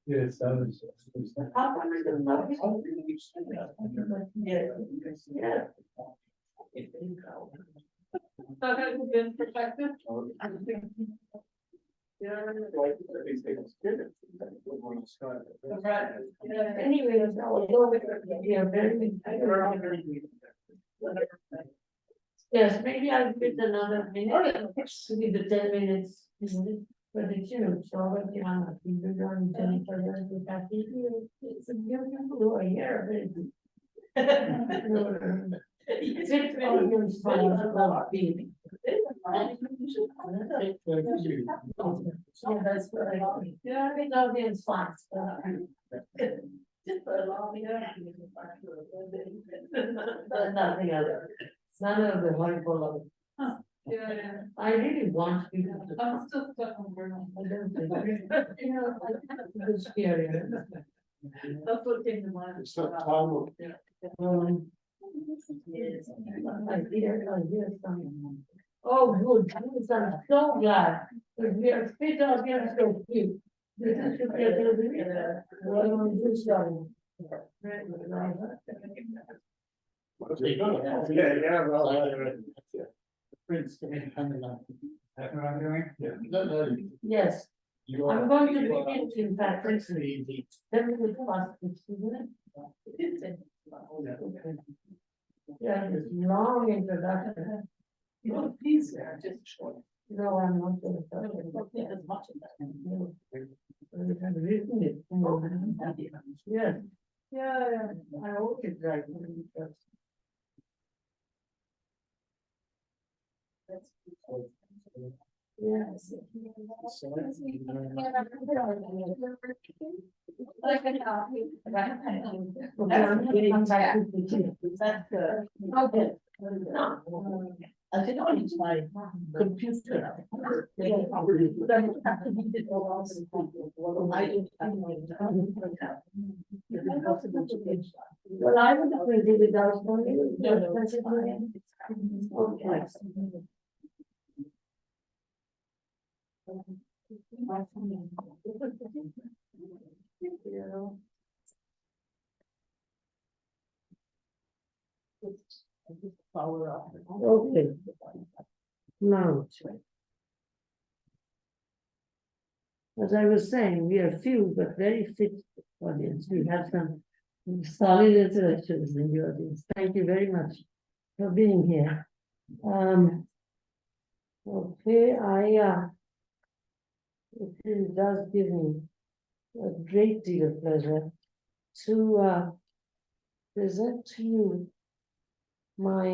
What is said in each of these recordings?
Yes, that is. That hasn't been perfected. Anyway, yes, maybe I'll get another minute, to be the 10 minutes, isn't it? But it's, it's already on, people don't tell each other to that, it's a beautiful who are here, it's audience fun about being. Yeah, that's what I think. Yeah, I think audience fun. Just allow me but nothing other. None of the horrible. Yeah. I really want people to. I'm still stuck on Bruno. I don't think. It's scary. That's what came to mind. It's not time. I hear something. Oh, good. I'm so glad. But we are fit audience so few. This is Supriya Chaudhuri. What am I doing? Sorry. Yeah, well. Prince, can you hand it up? That's what I'm doing? Yeah. No. Yes, You I'm are. going to begin in fact. Prince is easy. Then we will pass this, isn't it? Yeah, this long introduction. Please, just short. No, I'm not going to. As much of that. We have written it. Yes. Yeah, I hope it's right. Yes. That's good. Okay. I think I use my computer. I don't have Well, I would agree with those. Okay. Power up. Okay. Now, as I was saying, we are few but very fit audience. We have some solid intellectuals in the audience. Thank you very much for being here. Okay, it really does give me a great deal of pleasure to present to you my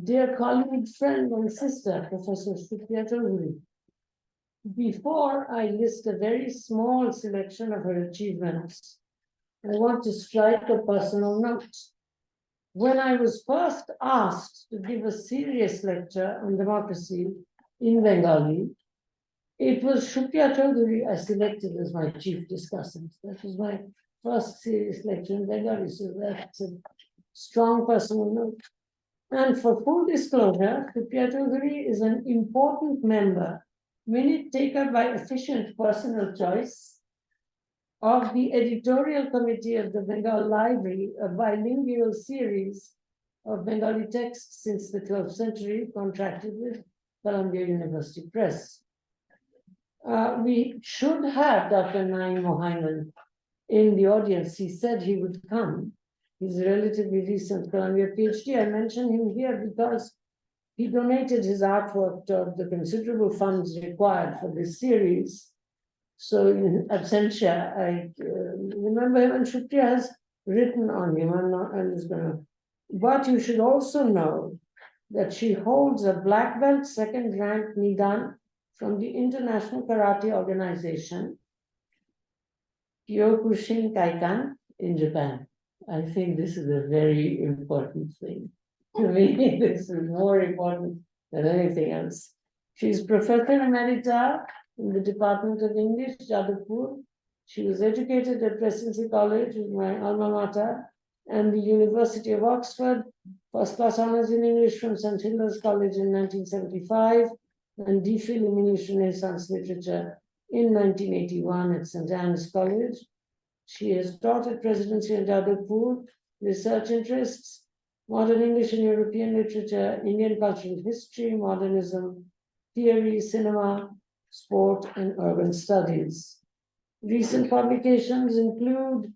dear colleague, friend, and sister, Professor Supriya Chaudhuri. Before I list a very small selection of her achievements, I want to strike a personal note. When I was first asked to give a serious lecture on democracy in Bengali, it was Supriya Chaudhuri I selected as my chief discussant. That was my first serious lecture in Bengali, so that's a strong personal note. And for full disclosure, Supriya Chaudhuri is an important member, minute taker by efficient personal choice, of the editorial committee of the Bengal Library, a bilingual series of Bengali texts since the 12th century, contracted with Columbia University Press. We should have Dr. Naeem Mohaiman in the audience. He said he would come. He's a relatively recent Columbia PhD. I mention him here because he donated his artwork toward the considerable funds required for this series. So in absentia, I remember him, and Supriya has written on him. I'm just going to. But you should also know that she holds a black belt second rank Nidan from the International Karate Organization, Kyokushin Kaikan in Japan. I think this is a very important thing. To me, this is more important than anything else. She's Professor Emerita in the Department of English, Jadavpur. She was educated at Presidency College, my alma mater, and the University of Oxford, first class honors in English from St. Hilda's College in 1975, and DPhil in English Renaissance Literature in 1981 at St. Anne's College. She has taught at Presidency in Jadavpur, research interests, modern English and European literature, Indian cultural history, modernism, theory, cinema, sport, and urban studies. Recent publications include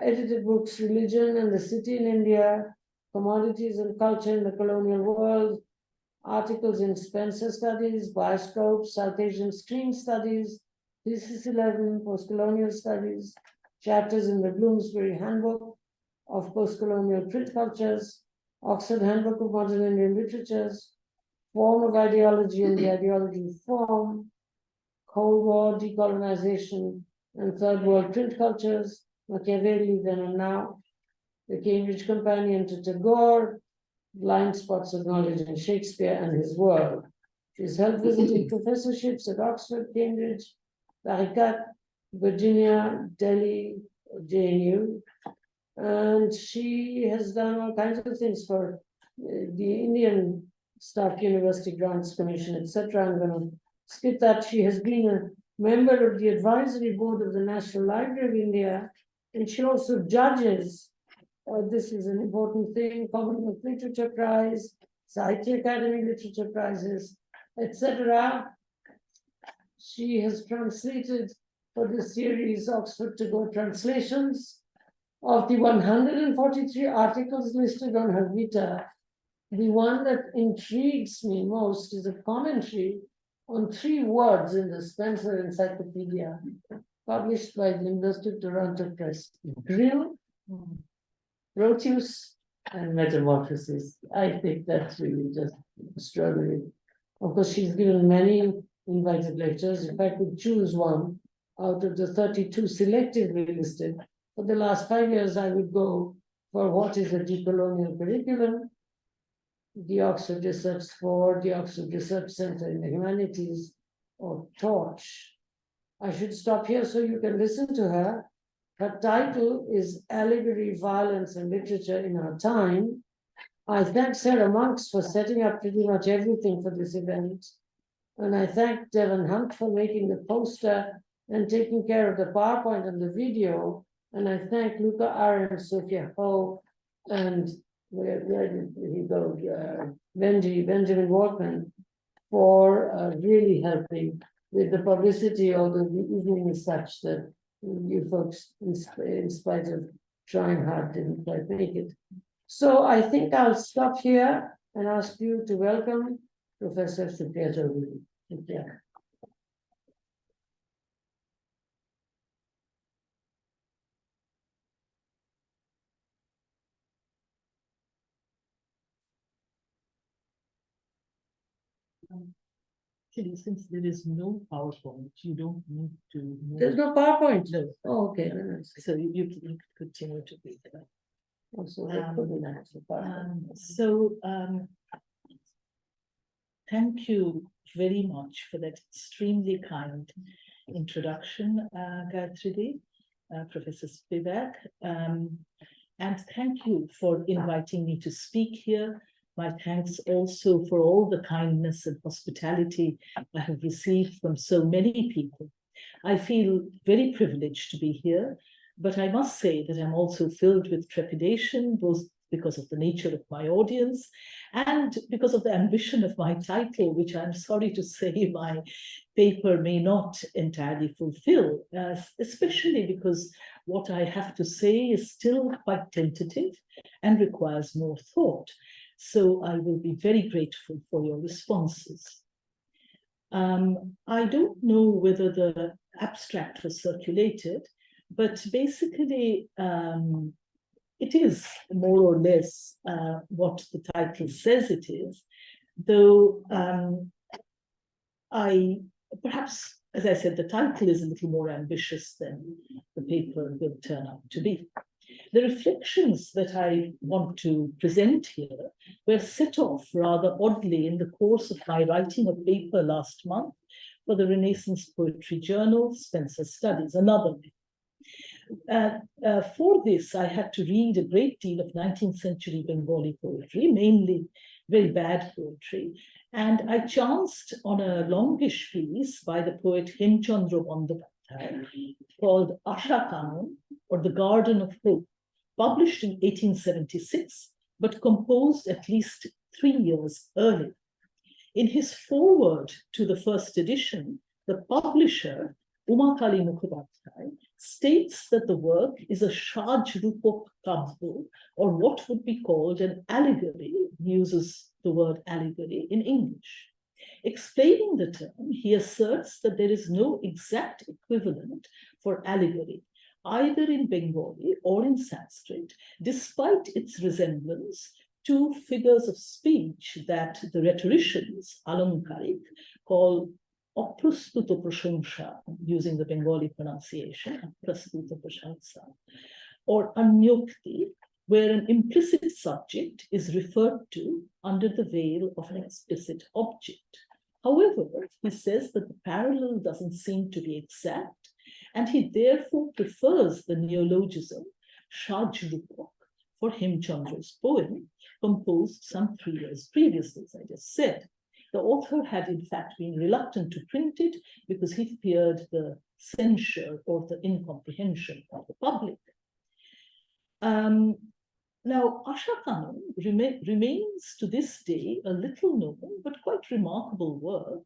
edited books, Religion and the City in India, Commodities and Culture in the Colonial World, articles in Spencer Studies, Bioscopes, South Asian Screen Studies, Thesis 11, Postcolonial Studies, chapters in the Bloomsbury Handbook of Postcolonial Print Cultures, Oxford Handbook of Modern Indian Literatures, Form of Ideology and the Ideology Form, Cold War, Decolonization, and Third World Print Cultures, Machiavelli Then and Now, The Cambridge Companion to Tagore, Blind Spots of Knowledge in Shakespeare and His World. She's held visiting professorships at Oxford, Cambridge, Barikat, Virginia, Delhi, JNU, and she has done all kinds of things for the Indian Staff University Grants Commission, etc. I'm going to skip that. She has been a member of the advisory board of the National Library of India, and she also judges. This is an important thing: Commonwealth Literature Prize, Sahitya Academy Literature Prizes, etc. She has translated for the series Oxford Tagore translations. Of the 143 articles listed on her vita, the one that intrigues me most is a commentary on 3 words in the Spencer Encyclopedia, published by the University of Toronto Press: Grill, Proteus, and Metamorphosis. I think that's really just extraordinary. Of course, she's given many invited lectures. If I could choose one out of the 32 selectively listed, for the last 5 years, I would go for What is a Decolonial Curriculum, the Oxford Research for the Oxford Research Center in the Humanities, or Torch. I should stop here so you can listen to her. Her title is Allegory, Violence and Literature in Our Time. I thank Sarah Monks for setting up pretty much everything for this event. And I thank Devon Hunt for making the poster and taking care of the PowerPoint and the video. And I thank Luca Aaron, Sophia Ho, and where did he go? Benjamin Walkman, for really helping with the publicity, although the evening is such that you folks, in spite of trying hard, didn't quite make it. So I think I'll stop here and ask you to welcome Professor Supriya Chaudhuri. Supriya. Actually, since there is no PowerPoint, you don't need to move. There's no PowerPoint. No. Oh, okay. So you can continue to be there. Also, that could be nice, the PowerPoint. Thank you very much for that extremely kind introduction, Gayatri, Professor Spivak. And thank you for inviting me to speak here. My thanks also for all the kindness and hospitality I have received from so many people. I feel very privileged to be here, but I must say that I'm also filled with trepidation, both because of the nature of my audience and because of the ambition of my title, which I'm sorry to say my paper may not entirely fulfill, especially because what I have to say is still quite tentative and requires more thought. So I will be very grateful for your responses. I don't know whether the abstract was circulated, but basically it is more or less what the title says it is, though perhaps, as I said, the title is a little more ambitious than the paper will turn out to be. The reflections that I want to present here were set off rather oddly in the course of my writing a paper last month for the Renaissance Poetry Journal, Spencer Studies, another. For this, I had to read a great deal of 19th century Bengali poetry, mainly very bad poetry. And I chanced on a longish piece by the poet Hemchandra Bandyopadhyay called Asha Kanon, or The Garden of Hope, published in 1876, but composed at least 3 years earlier. In his foreword to the first edition, the publisher, Umakali Mukhopadhyay, states that the work is a sāj-rūpak kābya, or what would be called an allegory, uses the word allegory in English. Explaining the term, he asserts that there is no exact equivalent for allegory, either in Bengali or in Sanskrit, despite its resemblance to figures of speech that the rhetoricians, allegoric, call aprastuta prashansha, using the Bengali pronunciation, aprastuta prashansa, or anyokti, where an implicit subject is referred to under the veil of an explicit object. However, he says that the parallel doesn't seem to be exact, and he therefore prefers the neologism sāj-rūpak for Hemchandra's poem, composed some 3 years previously, as I just said. The author had in fact been reluctant to print it because he feared the censure or the incomprehension of the public. Now, Asha Kanon remains to this day a little known but quite remarkable work,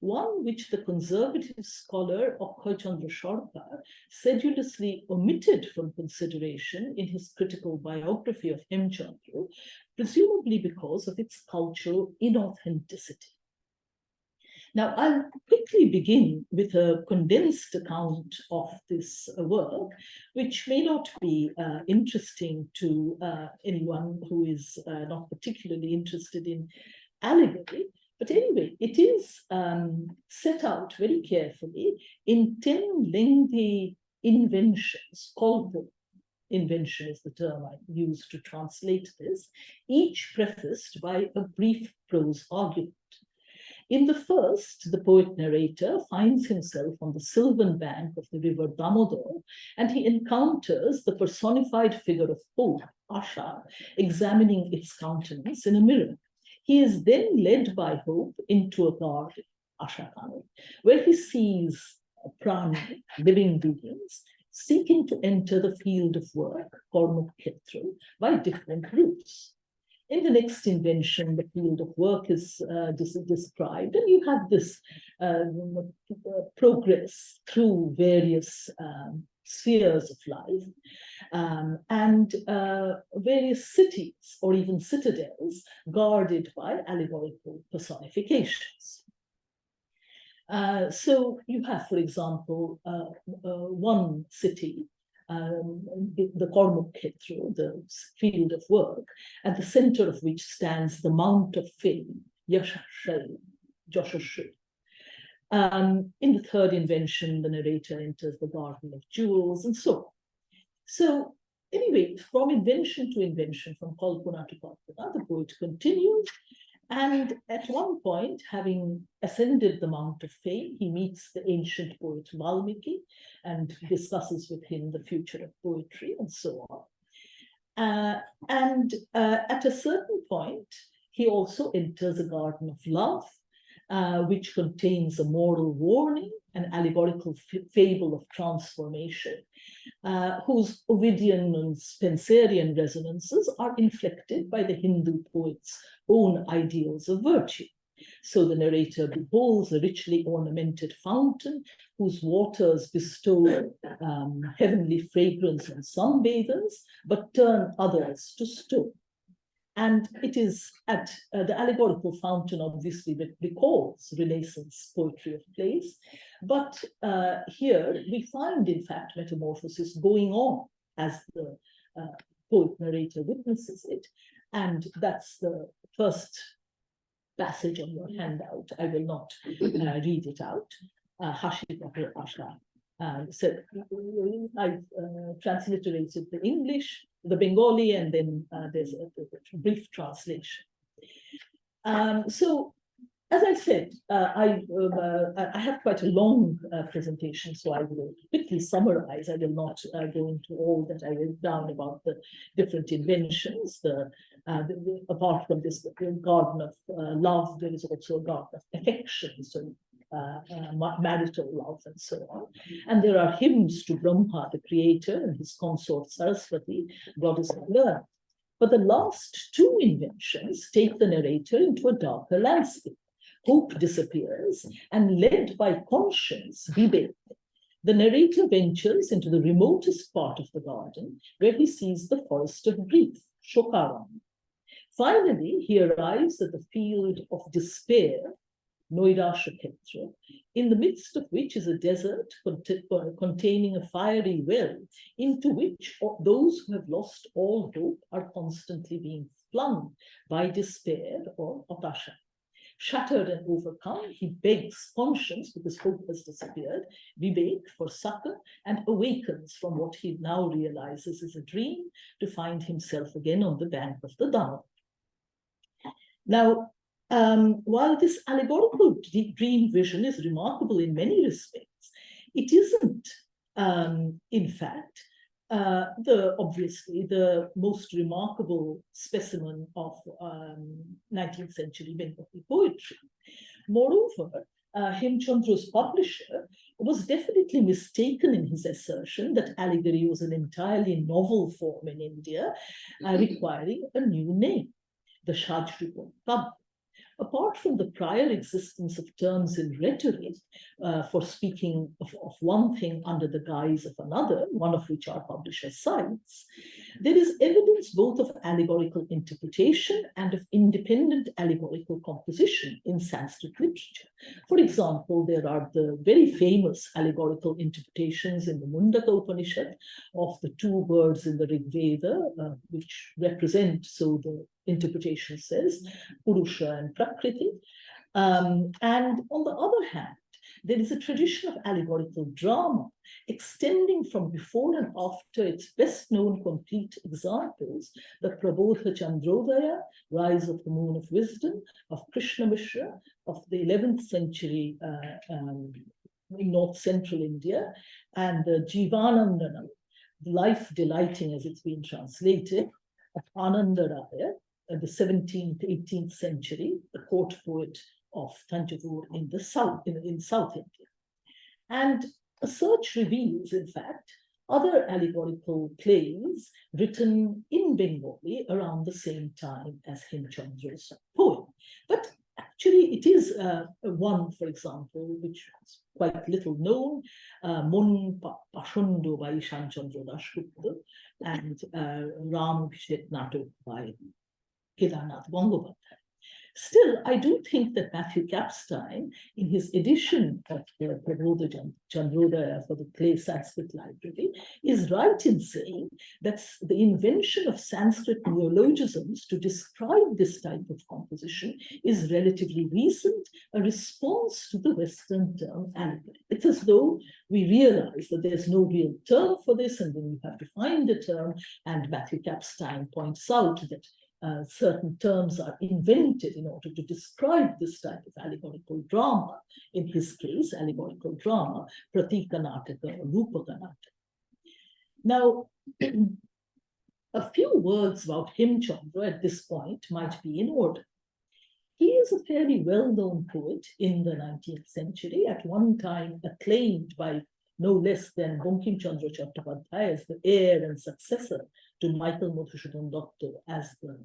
one which the conservative scholar Akhoy Chandra Sarkar sedulously omitted from consideration in his critical biography of Hemchandra, presumably because of its cultural inauthenticity. Now, I'll quickly begin with a condensed account of this work, which may not be interesting to anyone who is not particularly interested in allegory. But anyway, it is set out very carefully in 10 lengthy inventions, kolpo. Invention is the term I use to translate this, each prefaced by a brief prose argument. In the first, the poet narrator finds himself on the sylvan bank of the river Damodar, and he encounters the personified figure of hope, Asha, examining its countenance in a mirror. He is then led by hope into a garden, Asha Kanon, where he sees prani, living beings, seeking to enter the field of work, karma-khetra, by different routes. In the next invention, the field of work is described, and you have this progress through various spheres of life and various cities or even citadels guarded by allegorical personifications. So you have, for example, one city, the Karma-khetra, the field of work, at the center of which stands the Mount of Fame, Yashashri. In the third invention, the narrator enters the Garden of Jewels, and so on. So anyway, from invention to invention, from Kalpana to Kalpana, the poet continues. And at one point, having ascended the Mount of Fame, he meets the ancient poet Valmiki and discusses with him the future of poetry and so on. At a certain point, he also enters a garden of love, which contains a moral warning, an allegorical fable of transformation, whose Ovidian and Spenserian resonances are inflected by the Hindu poet's own ideals of virtue. So the narrator beholds a richly ornamented fountain whose waters bestow heavenly fragrance on some bathers, but turn others to stone. And it is at the allegorical fountain, obviously, that recalls Renaissance poetry of place. But here we find, in fact, metamorphosis going on as the poet narrator witnesses it. And that's the first passage on your handout. I will not read it out. Hashita Asha. So I transliterated the English, the Bengali, and then there's a brief translation. So as I said, I have quite a long presentation, so I will quickly summarize. I will not go into all that I wrote down about the different inventions. Apart from this garden of love, there is also a garden of affection, so marital love and so on. And there are hymns to Brahma, the creator, and his consort Saraswati, goddess of learning. But the last two inventions take the narrator into a darker landscape. Hope disappears, and led by conscience, Vivek, the narrator ventures into the remotest part of the garden, where he sees the forest of grief, Shokaram. Finally, he arrives at the field of despair, Noirashaketra, in the midst of which is a desert containing a fiery well, into which those who have lost all hope are constantly being flung by despair or atasha. Shattered and overcome, he begs conscience, because hope has disappeared, Vivek, for succor, and awakens from what he now realizes is a dream to find himself again on the bank of the Dana. Now, while this allegorical dream vision is remarkable in many respects, it isn't, in fact, obviously the most remarkable specimen of 19th century Bengali poetry. Moreover, Hemchandra's publisher was definitely mistaken in his assertion that allegory was an entirely novel form in India, requiring a new name, the sāj-rūpak, kābya. Apart from the prior existence of terms in rhetoric for speaking of one thing under the guise of another, one of which our publisher cites, there is evidence both of allegorical interpretation and of independent allegorical composition in Sanskrit literature. For example, there are the very famous allegorical interpretations in the Mundaka Upanishad of the two words in the Rig Veda, which represent, so the interpretation says, Purusha and Prakriti. And on the other hand, there is a tradition of allegorical drama extending from before and after its best known complete examples, the Prabodha Chandrodaya, Rise of the Moon of Wisdom, of Krishna Mishra, of the 11th century in North Central India, and the Jivanandanam, Life Delighting as it's been translated, of Anandaraya, the 17th, 18th century, the court poet of Tanjavur in the south, in South India. And a search reveals, in fact, other allegorical plays written in Bengali around the same time as Hemchandra's poem. But actually, it is one, for example, which is quite little known, Mon Pashundo by Ishanchandra Dasgupta, and Ram Abhishek Natok by Kedarnath Gangobadhyay. Still, I do think that Matthew Capstein, in his edition of the Prabodha Chandrodaya for the Clay Sanskrit Library, is right in saying that the invention of Sanskrit neologisms to describe this type of composition is relatively recent, a response to the Western term allegory. It's as though we realize that there's no real term for this, and then you have to find a term, and Matthew Capstein points out that certain terms are invented in order to describe this type of allegorical drama. In his case, allegorical drama, pratika nataka or rupaka nataka. Now, a few words about Hemchandra at this point might be in order. He is a fairly well-known poet in the 19th century, at one time acclaimed by no less than Bankim Chandra Chattopadhyay as the heir and successor to Michael Madhusudhan Datta as the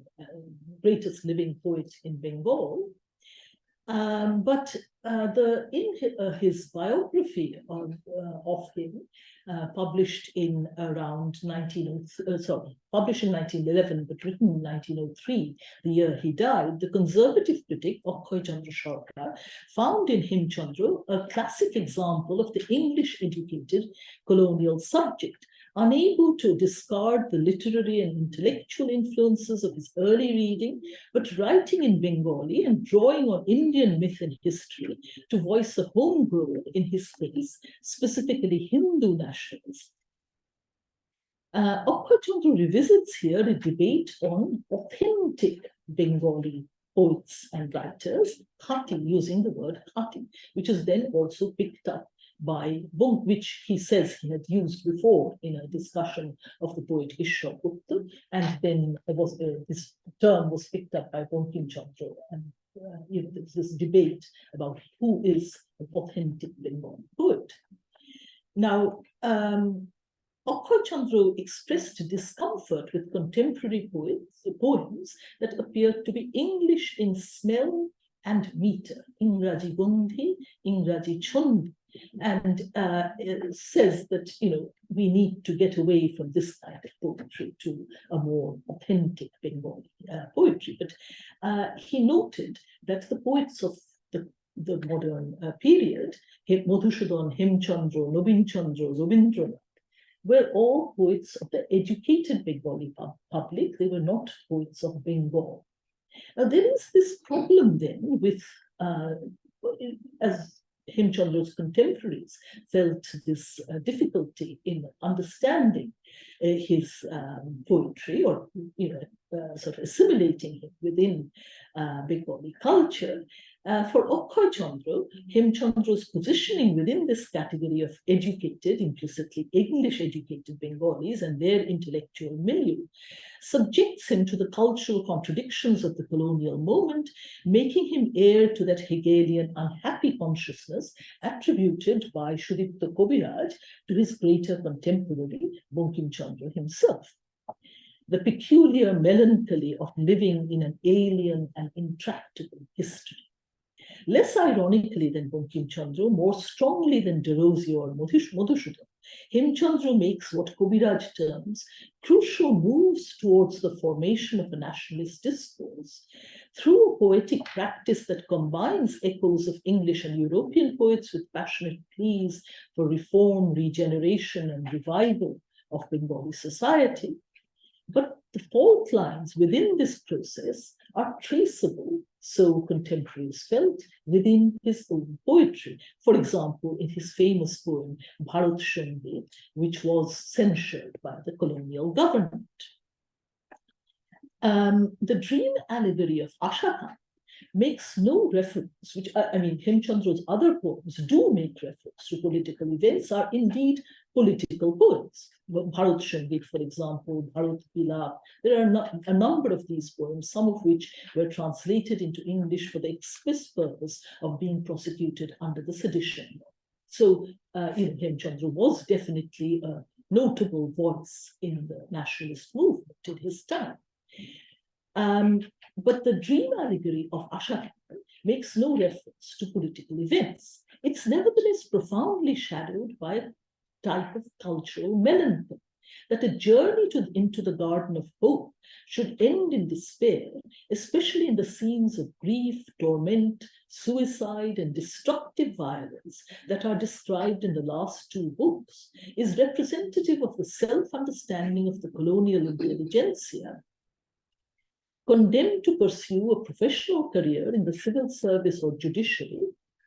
greatest living poet in Bengal. But in his biography of him, published in around published in 1911, but written in 1903, the year he died, the conservative critic Akhoy Chandra Sarkar found in Hemchandra a classic example of the English-educated colonial subject, unable to discard the literary and intellectual influences of his early reading, but writing in Bengali and drawing on Indian myth and history to voice a homegrown, in his case, specifically Hindu nationalism. Akhoy Chandra revisits here a debate on authentic Bengali poets and writers, khati, using the word khati, which is then also picked up by Bunk, which he says he had used before in a discussion of the poet Ishwar Gupta, and then this term was picked up by Bankim Chandra, and there's this debate about who is an authentic Bengali poet. Now, Akhoy Chandra expressed discomfort with contemporary poems that appeared to be English in smell and meter, Ingraji Gandhi, Ingraji Chandi, and says that we need to get away from this kind of poetry to a more authentic Bengali poetry. But he noted that the poets of the modern period, Madhusudan, Hemchandra, Nobin Chandra, Rabindranath, were all poets of the educated Bengali public. They were not poets of Bengal. Now, there is this problem then with, as Hemchandra's contemporaries felt this difficulty in understanding his poetry, or sort of assimilating him within Bengali culture. For Akhoy Chandra, Hemchandra's positioning within this category of educated, implicitly English-educated Bengalis and their intellectual milieu subjects him to the cultural contradictions of the colonial moment, making him heir to that Hegelian unhappy consciousness attributed by Sudipta Kobiraj to his greater contemporary, Bankim Chandra himself. The peculiar melancholy of living in an alien and intractable history. Less ironically than Bankim Chandra, more strongly than Derozio or Madhusudan, Hemchandra makes what Kobiraj terms crucial moves towards the formation of a nationalist discourse through a poetic practice that combines echoes of English and European poets with passionate pleas for reform, regeneration, and revival of Bengali society. But the fault lines within this process are traceable, so contemporaries felt, within his own poetry. For example, in his famous poem, Bharat Shangit, which was censured by the colonial government. The dream allegory of Ashakan makes no reference, which Hemchandra's other poems do make reference to political events, are indeed political poems. Bharat Shangit, for example, Bharat Bilap. There are a number of these poems, some of which were translated into English for the express purpose of being prosecuted under the sedition law. So, Hemchandra was definitely a notable voice in the nationalist movement in his time. But the dream allegory of Ashakan makes no reference to political events. It's nevertheless profoundly shadowed by a type of cultural melancholy, that a journey into the garden of hope should end in despair, especially in the scenes of grief, torment, suicide, and destructive violence that are described in the last two books, is representative of the self-understanding of the colonial intelligentsia, condemned to pursue a professional career in the civil service or judiciary.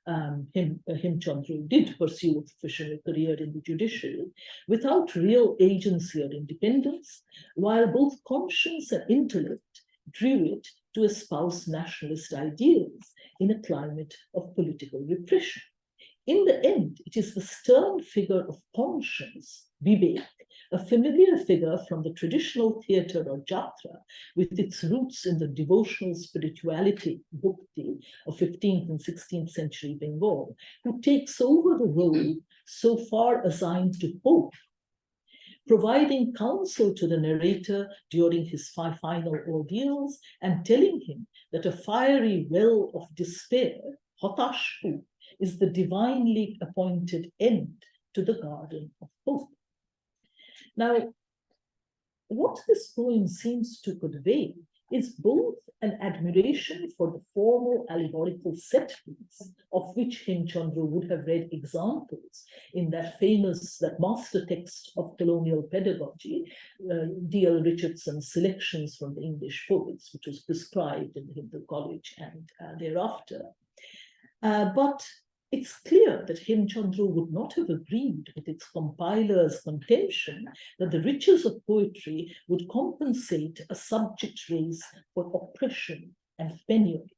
Hemchandra did pursue a professional career in the judiciary without real agency or independence, while both conscience and intellect drew it to espouse nationalist ideals in a climate of political repression. In the end, it is the stern figure of conscience, Vivek, a familiar figure from the traditional theatre or jatra, with its roots in the devotional spirituality, bhakti, of 15th and 16th century Bengal, who takes over the role so far assigned to Pope, providing counsel to the narrator during his final ordeals and telling him that a fiery well of despair, Hatashpu, is the divinely appointed end to the garden of hope. Now, what this poem seems to convey is both an admiration for the formal allegorical set piece, of which Hemchandra would have read examples in that master text of colonial pedagogy, D.L. Richardson's Selections from the English Poets, which was prescribed in the Hindu College and thereafter. But it's clear that Hemchandra would not have agreed with its compiler's contention that the riches of poetry would compensate a subject race for oppression and penury.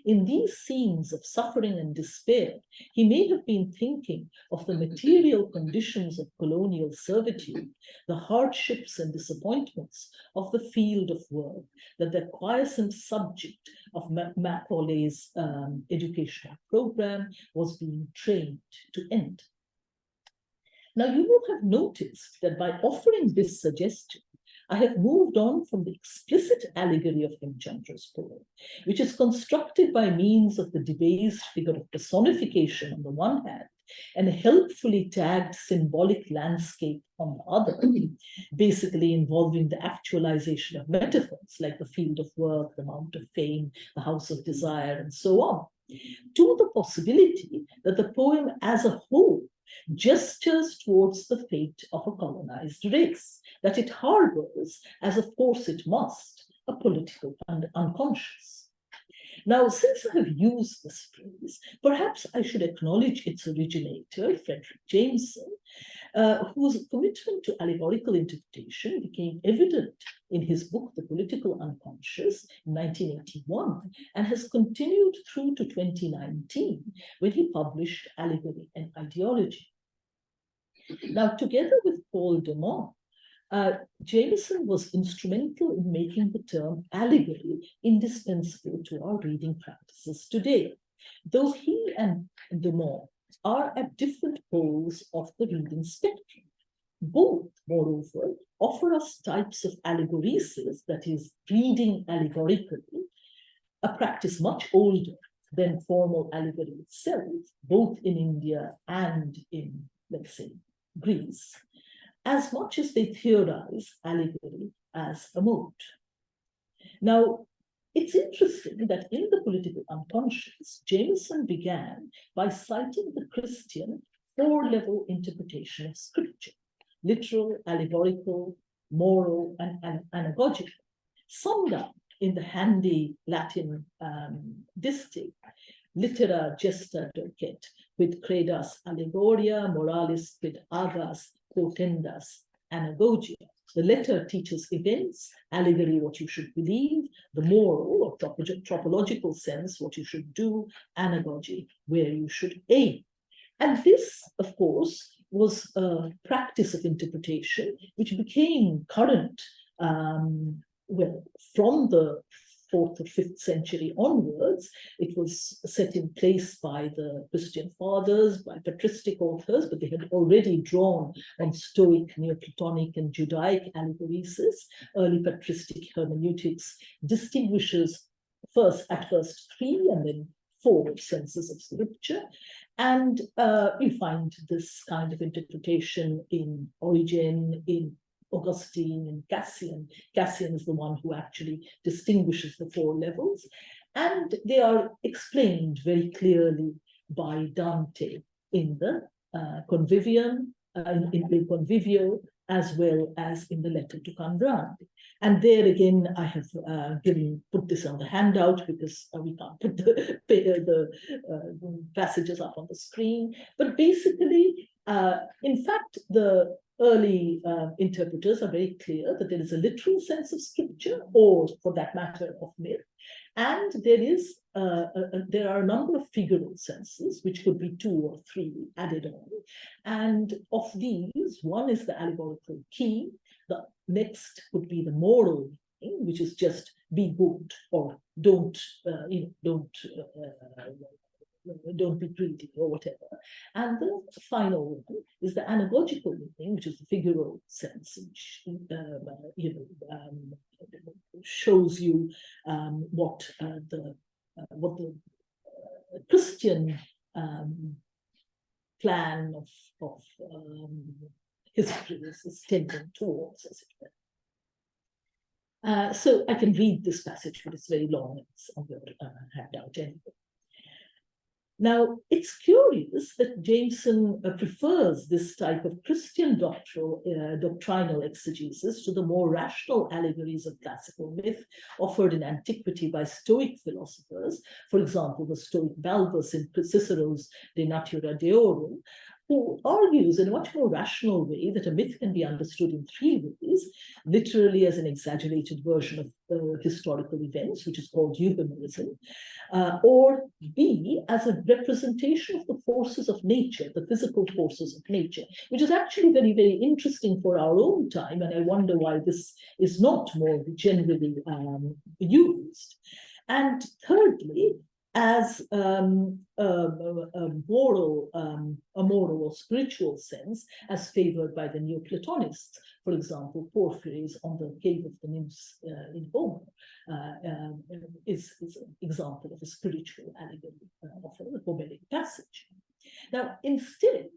In these scenes of suffering and despair, he may have been thinking of the material conditions of colonial servitude, the hardships and disappointments of the field of work that the quiescent subject of Macaulay's educational program was being trained to end. Now, you will have noticed that by offering this suggestion, I have moved on from the explicit allegory of Hemchandra's poem, which is constructed by means of the debased figure of personification on the one hand, and a helpfully tagged symbolic landscape on the other, basically involving the actualization of metaphors like the field of work, the mount of fame, the house of desire, and so on, to the possibility that the poem as a whole gestures towards the fate of a colonized race, that it harbors, as of course it must, a political unconscious. Now, since I have used this phrase, perhaps I should acknowledge its originator, Fredric Jameson, whose commitment to allegorical interpretation became evident in his book, The Political Unconscious, in 1981, and has continued through to 2019, when he published Allegory and Ideology. Now, together with Paul de Man, Jameson was instrumental in making the term allegory indispensable to our reading practices today, though he and de Man are at different poles of the reading spectrum. Both, moreover, offer us types of allegoresis, that is, reading allegorically, a practice much older than formal allegory itself, both in India and in, let's say, Greece, as much as they theorize allegory as a mode. Now, it's interesting that in The Political Unconscious, Jameson began by citing the Christian four-level interpretation of scripture: literal, allegorical, moral, and anagogical, summed up in the handy Latin distich, litera gesta docet, quid credas allegoria, moralis quid agas potendas anagogia. The letter teaches events, allegory what you should believe, the moral or tropological sense what you should do, anagogy where you should aim. And this, of course, was a practice of interpretation which became current, well, from the 4th or 5th century onwards. It was set in place by the Christian fathers, by patristic authors, but they had already drawn on Stoic, Neoplatonic, and Judaic allegoresis. Early patristic hermeneutics distinguishes at first 3 and then 4 senses of scripture. And we find this kind of interpretation in Origen, in Augustine, and Cassian. Cassian is the one who actually distinguishes the 4 levels. And they are explained very clearly by Dante in the Convivium, in the Convivio, as well as in the letter to Candrandi. And there again, I have put this on the handout because we can't put the passages up on the screen. But basically, in fact, the early interpreters are very clear that there is a literal sense of scripture, or for that matter, of myth. And there are a number of figural senses, which could be 2 or 3 added on. And of these, one is the allegorical key. The next would be the moral meaning, which is just be good, or don't be greedy, or whatever. And the final one is the anagogical meaning, which is the figural sense, which shows you what the Christian plan of history is tending towards, as it were. So I can read this passage, but it's very long. It's on your handout anyway. Now, it's curious that Jameson prefers this type of Christian doctrinal exegesis to the more rational allegories of classical myth offered in antiquity by Stoic philosophers. For example, the Stoic Balbus in Cicero's De Natura Deorum, who argues in a much more rational way that a myth can be understood in three ways: literally as an exaggerated version of historical events, which is called euphemism, or B, as a representation of the forces of nature, the physical forces of nature, which is actually very, very interesting for our own time. And I wonder why this is not more generally used. And thirdly, as a moral or spiritual sense, as favored by the Neoplatonists. For example, Porphyry's On the Cave of the Nymphs in Homer is an example of a spiritual allegory of a Homeric passage. Now, instead,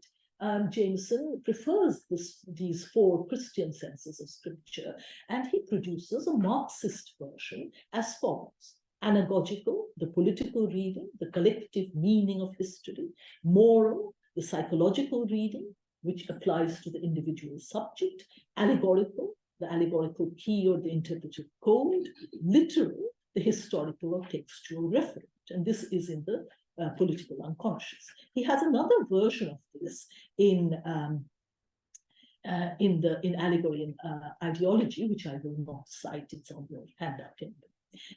Jameson prefers these four Christian senses of scripture, and he produces a Marxist version as follows: anagogical, the political reading, the collective meaning of history; moral, the psychological reading, which applies to the individual subject; allegorical, the allegorical key or the interpretive code; literal, the historical or textual referent. And this is in the political unconscious. He has another version of this in Allegory and Ideology, which I will not cite. It's on your handout.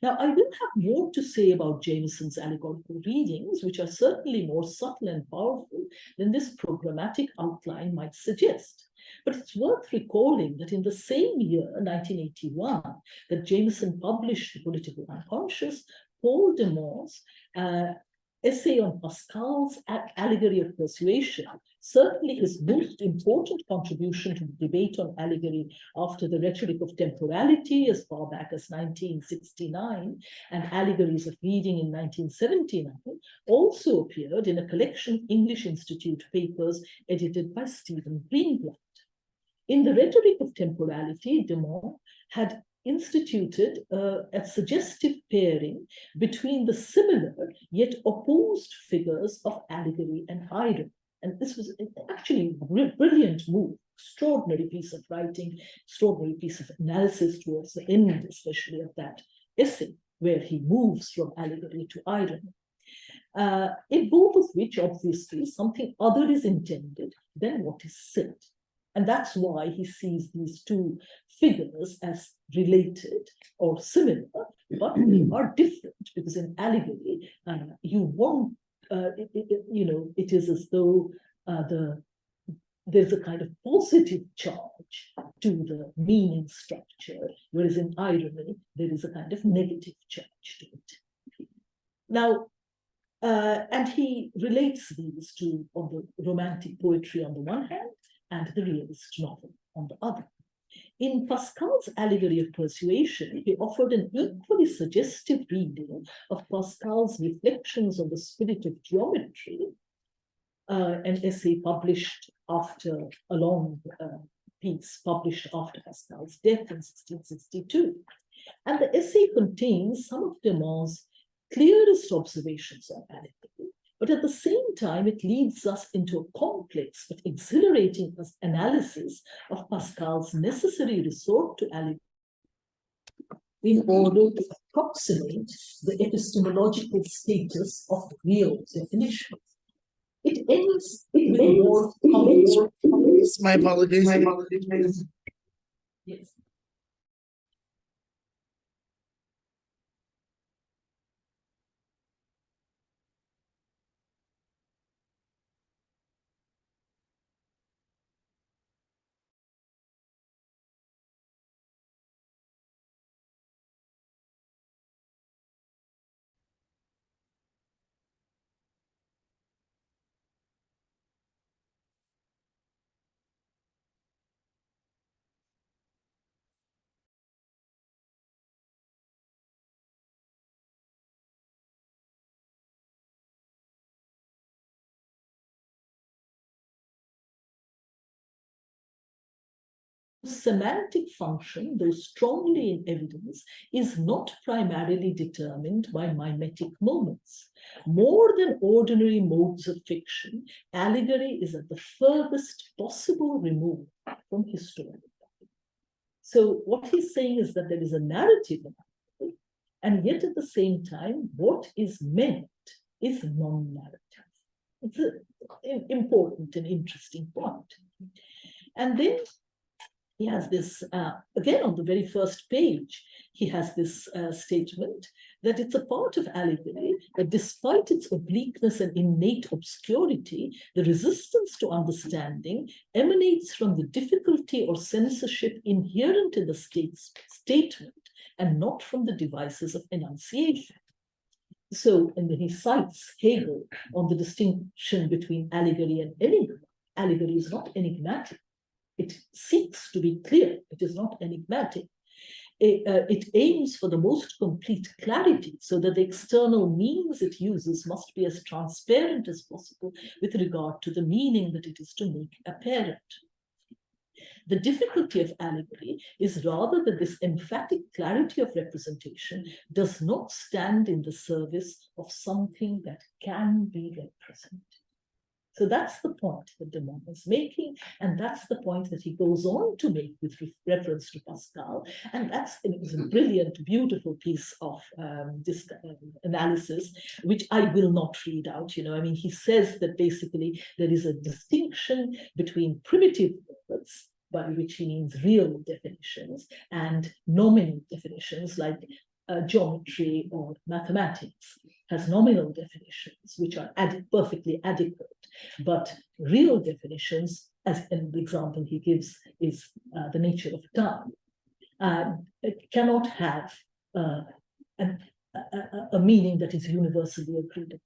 Now, I will have more to say about Jameson's allegorical readings, which are certainly more subtle and powerful than this programmatic outline might suggest. But it's worth recalling that in the same year, 1981, that Jameson published The Political Unconscious, Paul de Mont's essay on Pascal's Allegory of Persuasion, certainly his most important contribution to the debate on allegory after the rhetoric of temporality as far back as 1969 and allegories of reading in 1979, also appeared in a collection of English Institute papers edited by Stephen Greenblatt. In the rhetoric of temporality, de Mont had instituted a suggestive pairing between the similar yet opposed figures of allegory and irony. And this was actually a brilliant move, extraordinary piece of writing, extraordinary piece of analysis towards the end, especially of that essay, where he moves from allegory to irony. In both of which, obviously, something other is intended than what is said. And that's why he sees these two figures as related or similar, but they are different, because in allegory, you want, it is as though there's a kind of positive charge to the meaning structure, whereas in irony, there is a kind of negative charge to it. Now, and he relates these to on the romantic poetry on the one hand, and the realist novel on the other. In Pascal's Allegory of Persuasion, he offered an equally suggestive reading of Pascal's Reflections on the Spirit of Geometry, an essay published after a long piece published after Pascal's death in 1662. And the essay contains some of de Mont's clearest observations on allegory, but at the same time, it leads us into a complex but exhilarating analysis of Pascal's necessary resort to allegory in order to approximate the epistemological status of real definition. It ends with more comments. My apologies. Yes. Semantic function, though strongly in evidence, is not primarily determined by mimetic moments. More than ordinary modes of fiction, allegory is at the furthest possible remove from historical. So what he's saying is that there is a narrative in allegory, and yet at the same time, what is meant is non-narrative. It's an important and interesting point. And then he has this, again, on the very first page, he has this statement that it's a part of allegory that despite its obliqueness and innate obscurity, the resistance to understanding emanates from the difficulty or censorship inherent in the statement and not from the devices of enunciation. So, and then he cites Hegel on the distinction between allegory and enigma. Allegory is not enigmatic. It seeks to be clear. It is not enigmatic. It aims for the most complete clarity so that the external means it uses must be as transparent as possible with regard to the meaning that it is to make apparent. The difficulty of allegory is rather that this emphatic clarity of representation does not stand in the service of something that can be represented. So that's the point that de Man is making, and that's the point that he goes on to make with reference to Pascal. And it was a brilliant, beautiful piece of this analysis, which I will not read out. I mean, he says that basically there is a distinction between primitive words, by which he means real definitions, and nominal definitions like geometry or mathematics has nominal definitions which are perfectly adequate, but real definitions, as an example he gives, is the nature of time. It cannot have a meaning that is universally agreed upon.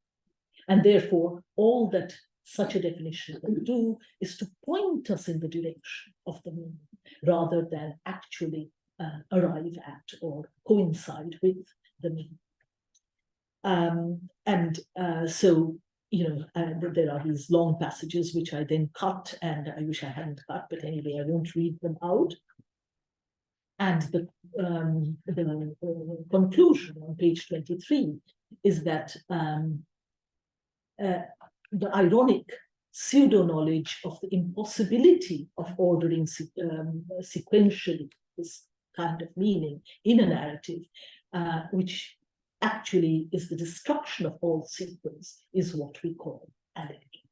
And therefore, all that such a definition can do is to point us in the direction of the meaning, rather than actually arrive at or coincide with the meaning. So, there are these long passages which I then cut, and I wish I hadn't cut, but anyway, I won't read them out. And the conclusion on page 23 is that the ironic pseudo-knowledge of the impossibility of ordering sequentially this kind of meaning in a narrative, which actually is the destruction of all sequence, is what we call allegory.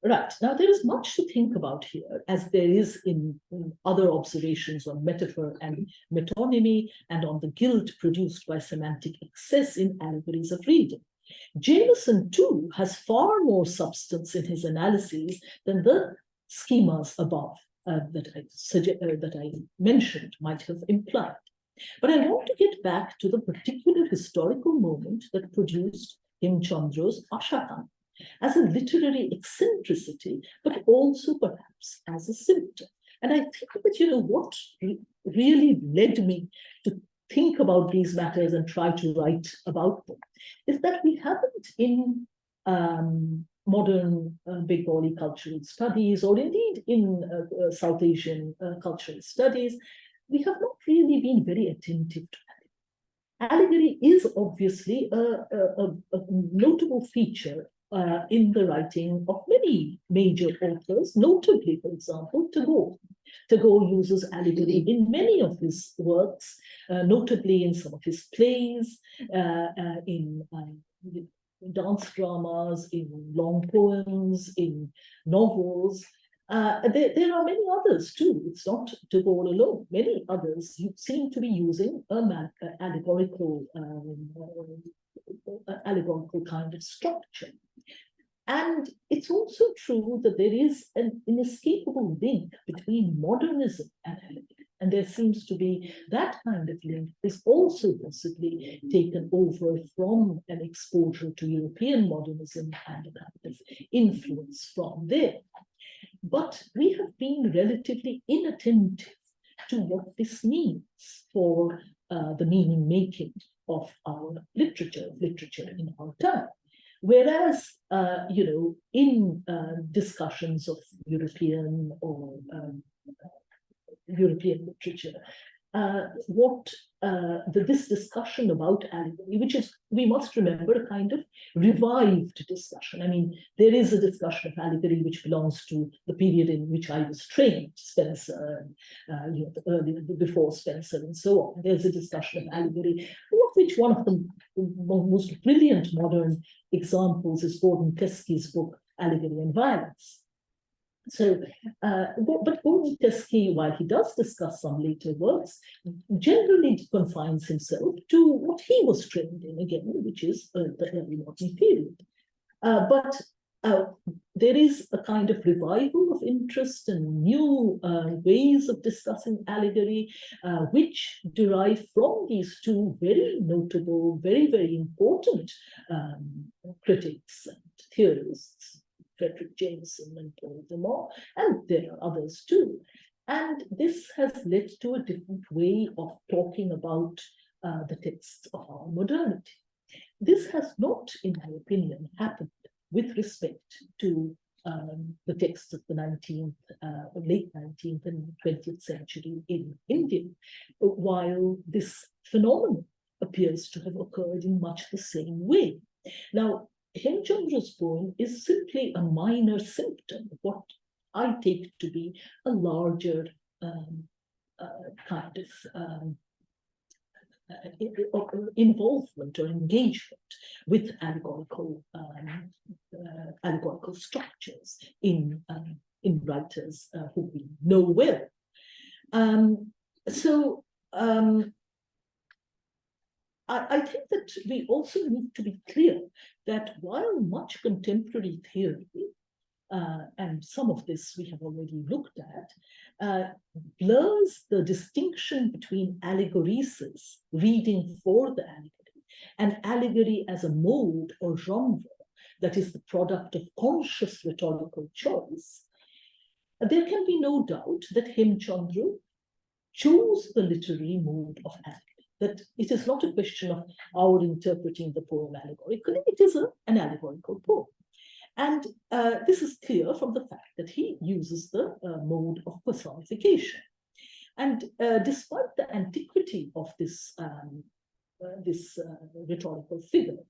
Right, now there is much to think about here, as there is in other observations on metaphor and metonymy, and on the guilt produced by semantic excess in allegories of reading. Jameson, too, has far more substance in his analyses than the schemas above that I mentioned might have implied. But I want to get back to the particular historical moment that produced Hemchandra's Ashatan as a literary eccentricity, but also perhaps as a symptom. And I think that, what really led me to think about these matters and try to write about them is that we haven't in modern Bengali cultural studies, or indeed in South Asian cultural studies, we have not really been very attentive to allegory. Allegory is obviously a notable feature in the writing of many major authors, notably, for example, Tagore. Tagore uses allegory in many of his works, notably in some of his plays, in dance dramas, in long poems, in novels. There are many others too. It's not Tagore alone. Many others seem to be using an allegorical kind of structure. And it's also true that there is an inescapable link between modernism and allegory. And there seems to be that kind of link is also possibly taken over from an exposure to European modernism and a kind of influence from there. But we have been relatively inattentive to what this means for the meaning making of our literature in our time. Whereas, in discussions of European or European literature, this discussion about allegory, which is, we must remember, a kind of revived discussion. I mean, there is a discussion of allegory which belongs to the period in which I was trained, Spencer, before Spencer, and so on. There's a discussion of allegory, of which one of the most brilliant modern examples is Gordon Teskey's book, Allegory and Violence. So, but Gordon Teskey, while he does discuss some later works, generally confines himself to what he was trained in, again, which is the early modern period. But there is a kind of revival of interest and new ways of discussing allegory, which derive from these two very notable, very, very important critics and theorists, Fredric Jameson and Paul de Man, and there are others too. And this has led to a different way of talking about the texts of our modernity. This has not, in my opinion, happened with respect to the texts of the late 19th and 20th century in India, while this phenomenon appears to have occurred in much the same way. Now, Hemchandra's poem is simply a minor symptom of what I take to be a larger kind of involvement or engagement with allegorical structures in writers who we know well. I think that we also need to be clear that while much contemporary theory, and some of this we have already looked at, blurs the distinction between allegoresis, reading for the allegory, and allegory as a mode or genre that is the product of conscious rhetorical choice, there can be no doubt that Hemchandra chose the literary mode of allegory. That it is not a question of our interpreting the poem allegorically, it is an allegorical poem. And this is clear from the fact that he uses the mode of personification. And despite the antiquity of this rhetorical figure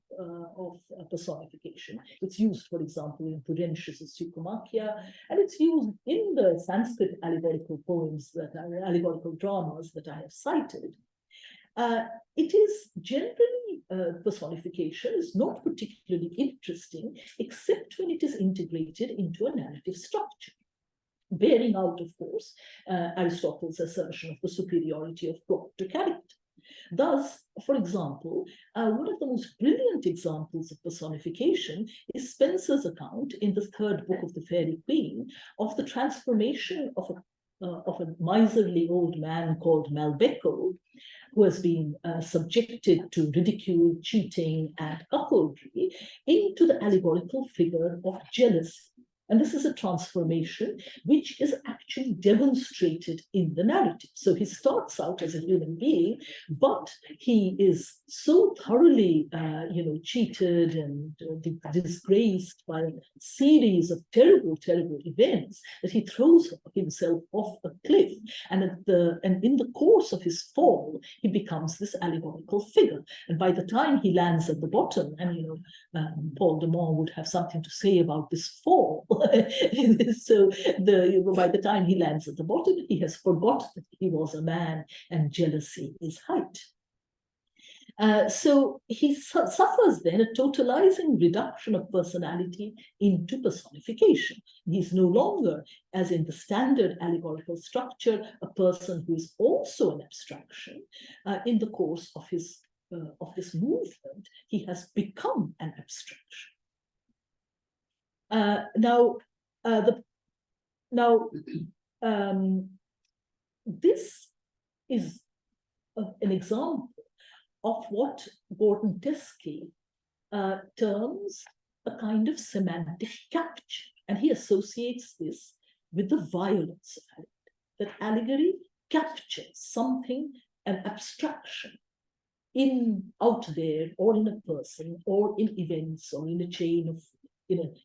of personification, it's used, for example, in Prudentius's Supriya, and it's used in the Sanskrit allegorical poems, allegorical dramas that I have cited. It is generally, personification is not particularly interesting, except when it is integrated into a narrative structure, bearing out, of course, Aristotle's assertion of the superiority of plot to character. Thus, for example, one of the most brilliant examples of personification is Spencer's account in the third book of the Fairy Queen of the transformation of a miserly old man called Malbecco, who has been subjected to ridicule, cheating, and cuckoldry, into the allegorical figure of jealousy. And this is a transformation which is actually demonstrated in the narrative. So he starts out as a human being, but he is so thoroughly, cheated and disgraced by a series of terrible, terrible events that he throws himself off a cliff. And in the course of his fall, he becomes this allegorical figure. And by the time he lands at the bottom, and Paul de Man would have something to say about this fall. So by the time he lands at the bottom, he has forgotten that he was a man and jealousy is height. So he suffers then a totalizing reduction of personality into personification. He's no longer, as in the standard allegorical structure, a person who is also an abstraction. In the course of this movement, he has become an abstraction. This is an example of what Gordon Teskey terms a kind of semantic capture, and he associates this with the violence of allegory. That allegory captures something, an abstraction, out there, or in a person, or in events, or in a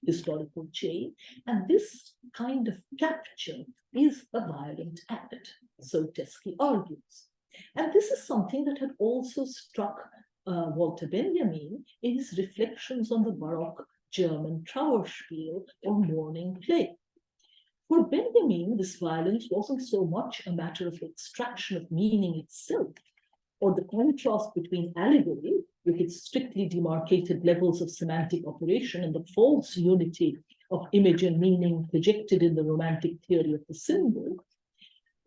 historical chain, and this kind of capture is a violent act, so Teskey argues. And this is something that had also struck Walter Benjamin in his reflections on the Baroque German Trauerspiel or mourning play. For Benjamin, this violence wasn't so much a matter of the extraction of meaning itself, or the contrast between allegory, with its strictly demarcated levels of semantic operation, and the false unity of image and meaning projected in the romantic theory of the symbol,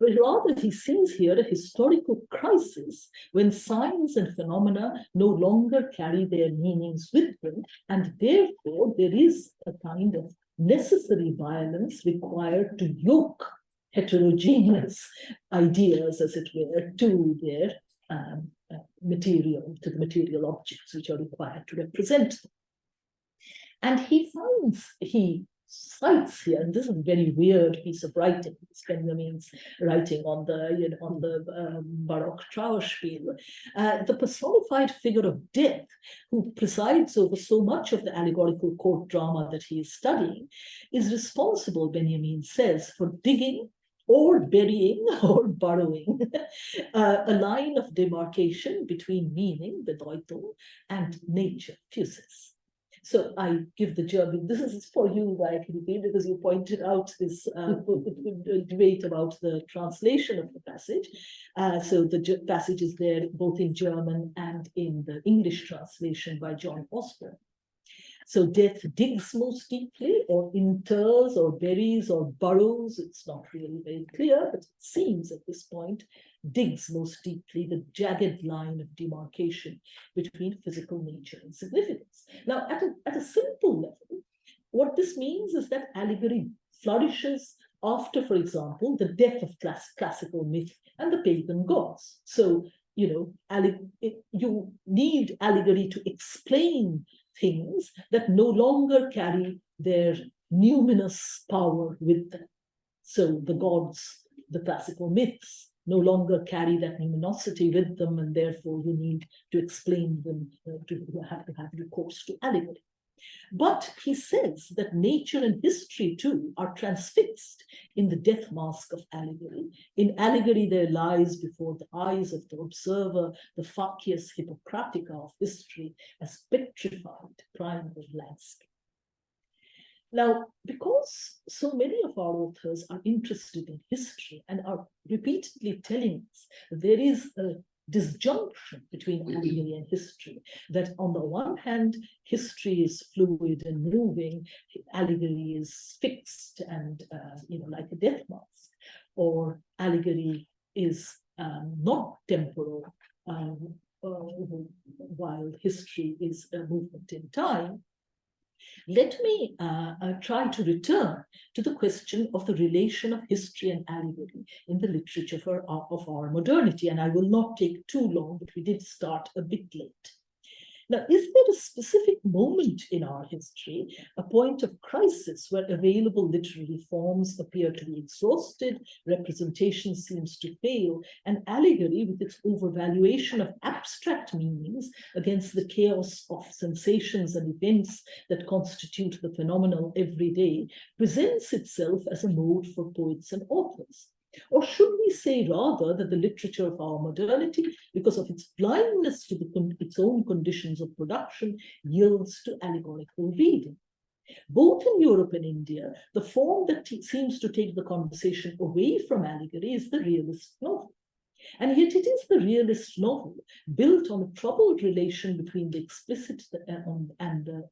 but rather he sees here a historical crisis when signs and phenomena no longer carry their meanings with them, and therefore there is a kind of necessary violence required to yoke heterogeneous ideas, as it were, to their material, to the material objects which are required to represent them. And he cites here, and this is a very weird piece of writing, it's Benjamin's writing on the Baroque Trauerspiel, the personified figure of death, who presides over so much of the allegorical court drama that he is studying, is responsible, Benjamin says, for digging or burying or burrowing a line of demarcation between meaning, Bedeutung, and nature, Physis. So I give the German, this is for you, likely, because you pointed out this debate about the translation of the passage. So the passage is there both in German and in the English translation by John Osborne. So death digs most deeply, or inters, or buries, or burrows. It's not really very clear, but it seems at this point, digs most deeply the jagged line of demarcation between physical nature and significance. Now, at a simple level, what this means is that allegory flourishes after, for example, the death of classical myth and the pagan gods. So, you need allegory to explain things that no longer carry their numinous power with them. So the gods, the classical myths, no longer carry that numinosity with them, and therefore you need to explain them, to have recourse to allegory. But he says that nature and history too are transfixed in the death mask of allegory. In allegory, there lies before the eyes of the observer the facies hippocratica of history as petrified primal landscape. Now, because so many of our authors are interested in history and are repeatedly telling us there is a disjunction between allegory and history, that on the one hand, history is fluid and moving, allegory is fixed and, like a death mask, or allegory is not temporal, while history is a movement in time. Let me try to return to the question of the relation of history and allegory in the literature of our modernity, and I will not take too long, but we did start a bit late. Now, is there a specific moment in our history, a point of crisis where available literary forms appear to be exhausted, representation seems to fail, and allegory, with its overvaluation of abstract meanings against the chaos of sensations and events that constitute the phenomenal everyday, presents itself as a mode for poets and authors? Or should we say rather that the literature of our modernity, because of its blindness to its own conditions of production, yields to allegorical reading? Both in Europe and India, the form that seems to take the conversation away from allegory is the realist novel. And yet it is the realist novel, built on a troubled relation between the explicit and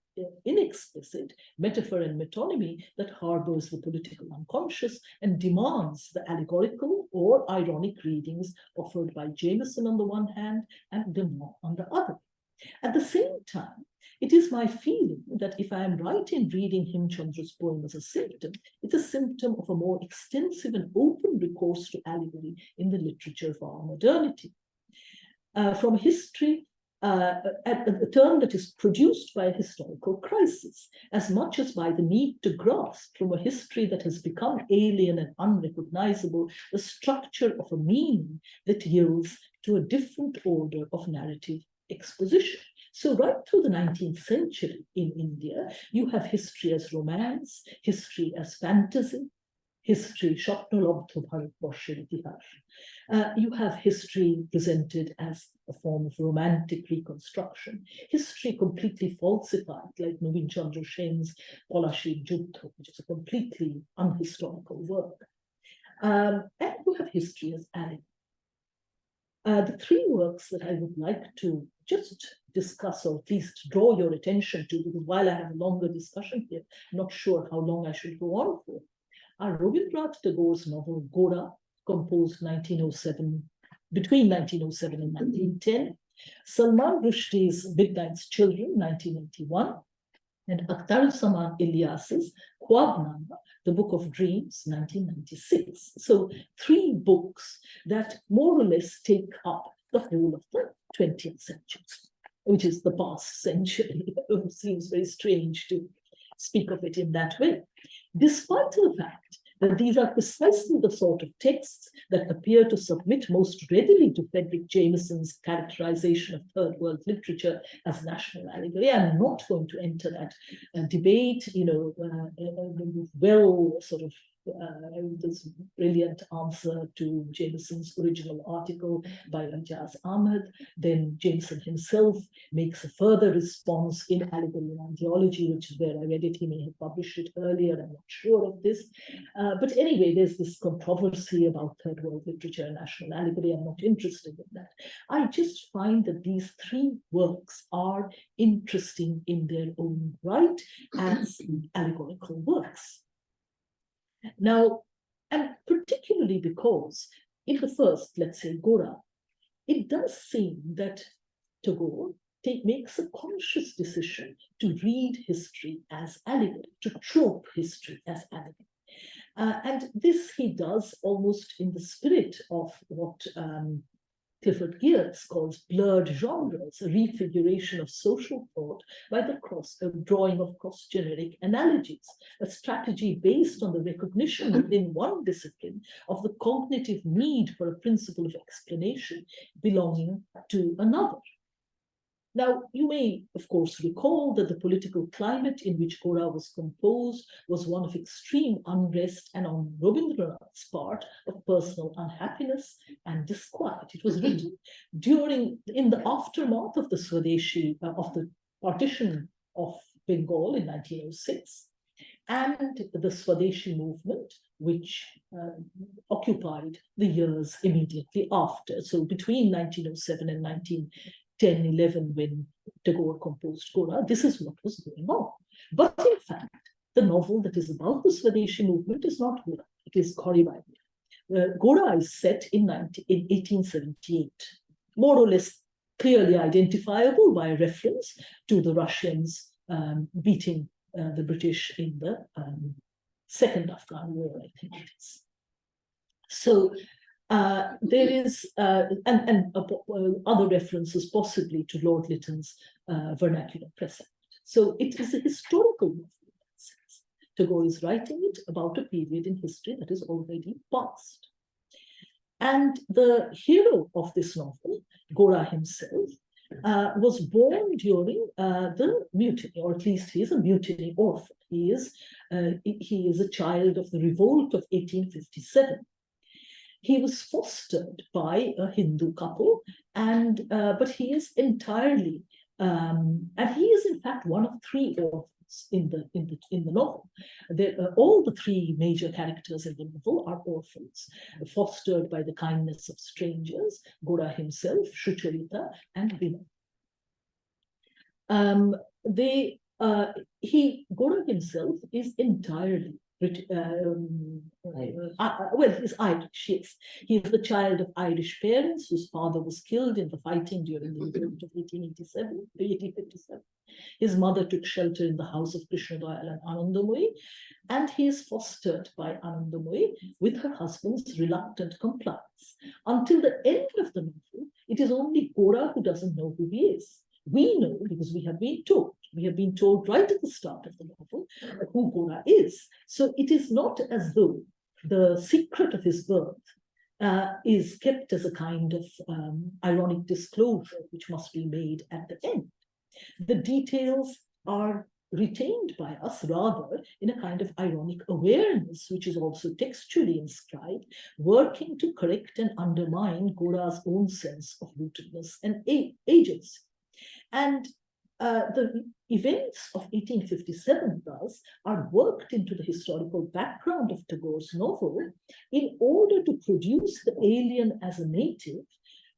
inexplicit, metaphor and metonymy, that harbors the political unconscious and demands the allegorical or ironic readings offered by Jameson on the one hand and Demont on the other. At the same time, it is my feeling that if I am right in reading Himchandra's poem as a symptom, it's a symptom of a more extensive and open recourse to allegory in the literature of our modernity. From history, a term that is produced by a historical crisis, as much as by the need to grasp from a history that has become alien and unrecognizable the structure of a meaning that yields to a different order of narrative exposition. So right through the 19th century in India, you have history as romance, history as fantasy, history, স্বপ্নলব্ধ ভারতবর্ষের ইতিহাস. You have history presented as a form of romantic reconstruction, history completely falsified, like Naveen Chandra Sen's Polashir Juddha, which is a completely unhistorical work. And you have history as allegory. The three works that I would like to just discuss, or at least draw your attention to, because while I have a longer discussion here, I'm not sure how long I should go on for, are Rabindranath Tagore's novel Gora, composed 1907, between 1907 and 1910, Salman Rushdie's Midnight's Children, 1981, and Akhtaruzzama Ilyas's Khwabnama, The Book of Dreams, 1996. So 3 books that more or less take up the whole of the 20th century, which is the past century. It seems very strange to speak of it in that way, despite the fact that these are precisely the sort of texts that appear to submit most readily to Fredric Jameson's characterization of third world literature as national allegory. I'm not going to enter that debate, sort of this brilliant answer to Jameson's original article by Rajaz Ahmed. Then Jameson himself makes a further response in Allegory and Ideology, which is where I read it. He may have published it earlier, I'm not sure of this. But anyway, there's this controversy about third world literature and national allegory. I'm not interested in that. I just find that these 3 works are interesting in their own right as allegorical works. Now, and particularly because in the first, let's say, Gora, it does seem that Tagore makes a conscious decision to read history as allegory, to trope history as allegory. And this he does almost in the spirit of what Clifford Geertz calls blurred genres, a refiguration of social thought by the drawing of cross-generic analogies, a strategy based on the recognition within one discipline of the cognitive need for a principle of explanation belonging to another. Now, you may, of course, recall that the political climate in which Gora was composed was one of extreme unrest and, on Rabindranath's part, of personal unhappiness and disquiet. It was written in the aftermath of the Swadeshi, of the partition of Bengal in 1906, and the Swadeshi movement, which occupied the years immediately after. So between 1907 and 1910-11, when Tagore composed Gora, this is what was going on. But in fact, the novel that is about the Swadeshi movement is not Gora, it is Khoribai. Gora is set in 1878, more or less clearly identifiable by reference to the Russians beating the British in the Second Afghan War, I think it is. So there is, other references possibly to Lord Lytton's vernacular press act. So it is a historical novel in that sense. Tagore is writing it about a period in history that is already past. And the hero of this novel, Gora himself, was born during the mutiny, or at least he is a mutiny orphan. He is a child of the revolt of 1857. He was fostered by a Hindu couple, but he is entirely, and he is in fact one of 3 orphans in the novel. All the 3 major characters in the novel are orphans, fostered by the kindness of strangers: Gora himself, Shucharita, and Vinod. Gora himself is entirely he's Irish, yes. He is the child of Irish parents whose father was killed in the fighting during the revolt of 1857. His mother took shelter in the house of Krishna Dayal and Anandamoyi, and he is fostered by Anandamoyi with her husband's reluctant compliance. Until the end of the novel, it is only Gora who doesn't know who he is. We know because we have been told. We have been told right at the start of the novel who Gora is. So it is not as though the secret of his birth is kept as a kind of ironic disclosure which must be made at the end. The details are retained by us rather in a kind of ironic awareness, which is also textually inscribed, working to correct and undermine Gora's own sense of rootedness and agency. And the events of 1857, thus, are worked into the historical background of Tagore's novel in order to produce the alien as a native,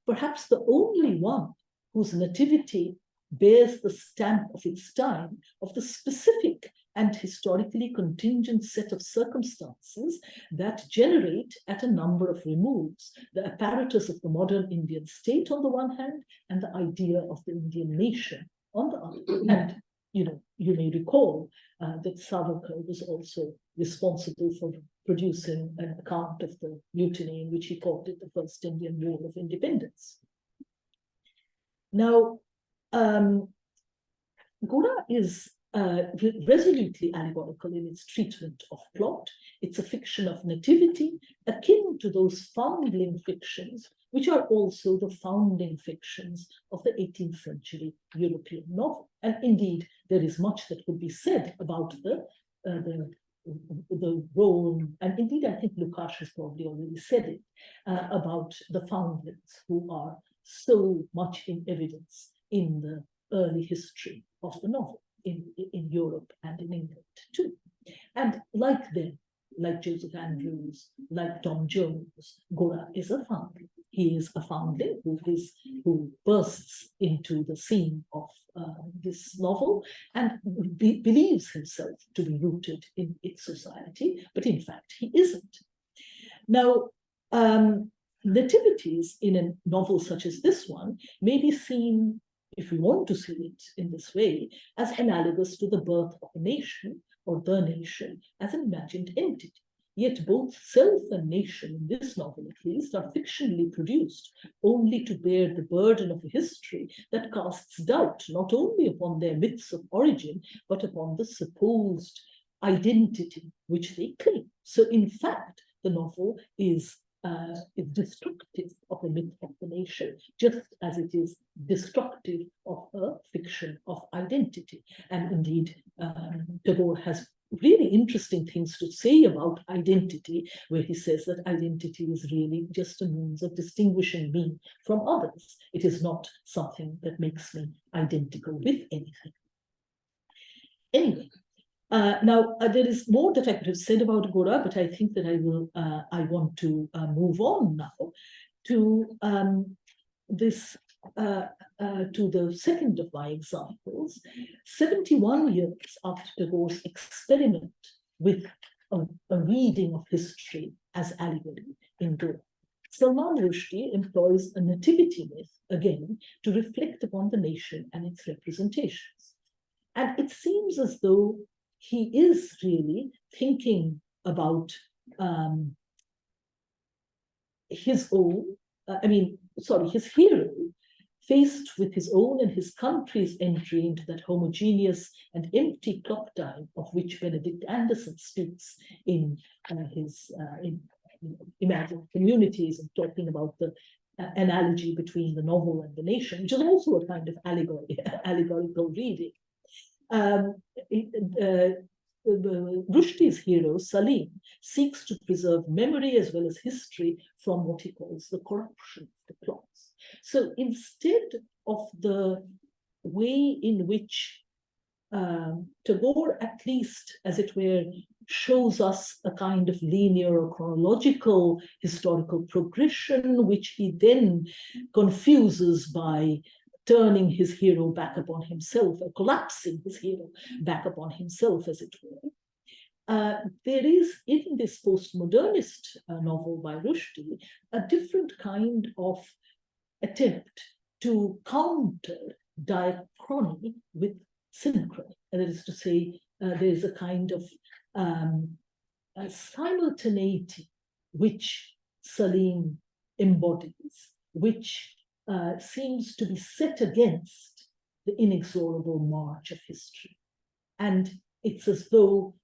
perhaps the only one whose nativity bears the stamp of its time, of the specific and historically contingent set of circumstances that generate at a number of removes the apparatus of the modern Indian state on the one hand, and the idea of the Indian nation on the other. And you may recall that Savarkar was also responsible for producing an account of the mutiny in which he called it the First Indian War of Independence. Now, Gora is resolutely allegorical in its treatment of plot. It's a fiction of nativity, akin to those foundling fictions, which are also the founding fictions of the 18th century European novel. And indeed, there is much that could be said about the role, and indeed, I think Lukács has probably already said it, about the foundlings who are so much in evidence in the early history of the novel in Europe and in England too. And like them, like Joseph Andrews, like Tom Jones, Gora is a foundling. He is a foundling who bursts into the scene of this novel and believes himself to be rooted in its society, but in fact he isn't. Now, nativities in a novel such as this one may be seen, if we want to see it in this way, as analogous to the birth of a nation, or the nation as an imagined entity. Yet both self and nation in this novel, at least, are fictionally produced only to bear the burden of a history that casts doubt not only upon their myths of origin, but upon the supposed identity which they claim. So in fact, the novel is destructive of the myth of the nation, just as it is destructive of a fiction of identity. And indeed, Tagore has really interesting things to say about identity, where he says that identity is really just a means of distinguishing me from others. It is not something that makes me identical with anything. Anyway, now there is more that I could have said about Gora, but I think that I want to move on now to this. To the second of my examples, 71 years after Tagore's experiment with a reading of history as allegory in Gora, Salman Rushdie employs a nativity myth again to reflect upon the nation and its representations. And it seems as though he is really thinking about his own, his hero, faced with his own and his country's entry into that homogeneous and empty clock time of which Benedict Anderson speaks in his Imagined Communities, and talking about the analogy between the novel and the nation, which is also a kind of allegorical reading. Rushdie's hero, Salim, seeks to preserve memory as well as history from what he calls the corruption of the plots. So instead of the way in which Tagore, at least, as it were, shows us a kind of linear or chronological historical progression, which he then confuses by turning his hero back upon himself, or collapsing his hero back upon himself, as it were. There is, in this postmodernist novel by Rushdie, a different kind of attempt to counter diachrony with synchrony. And that is to say, there is a kind of a simultaneity which Salim embodies, which seems to be set against the inexorable march of history. And it's as though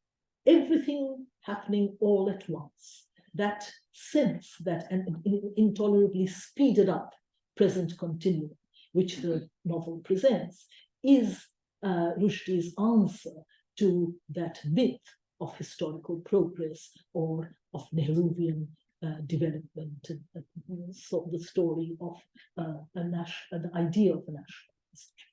everything happening all at once, that sense that an intolerably speeded up present continuum, which the novel presents, is Rushdie's answer to that myth of historical progress or of Nehruvian development, so the story of the idea of a national history.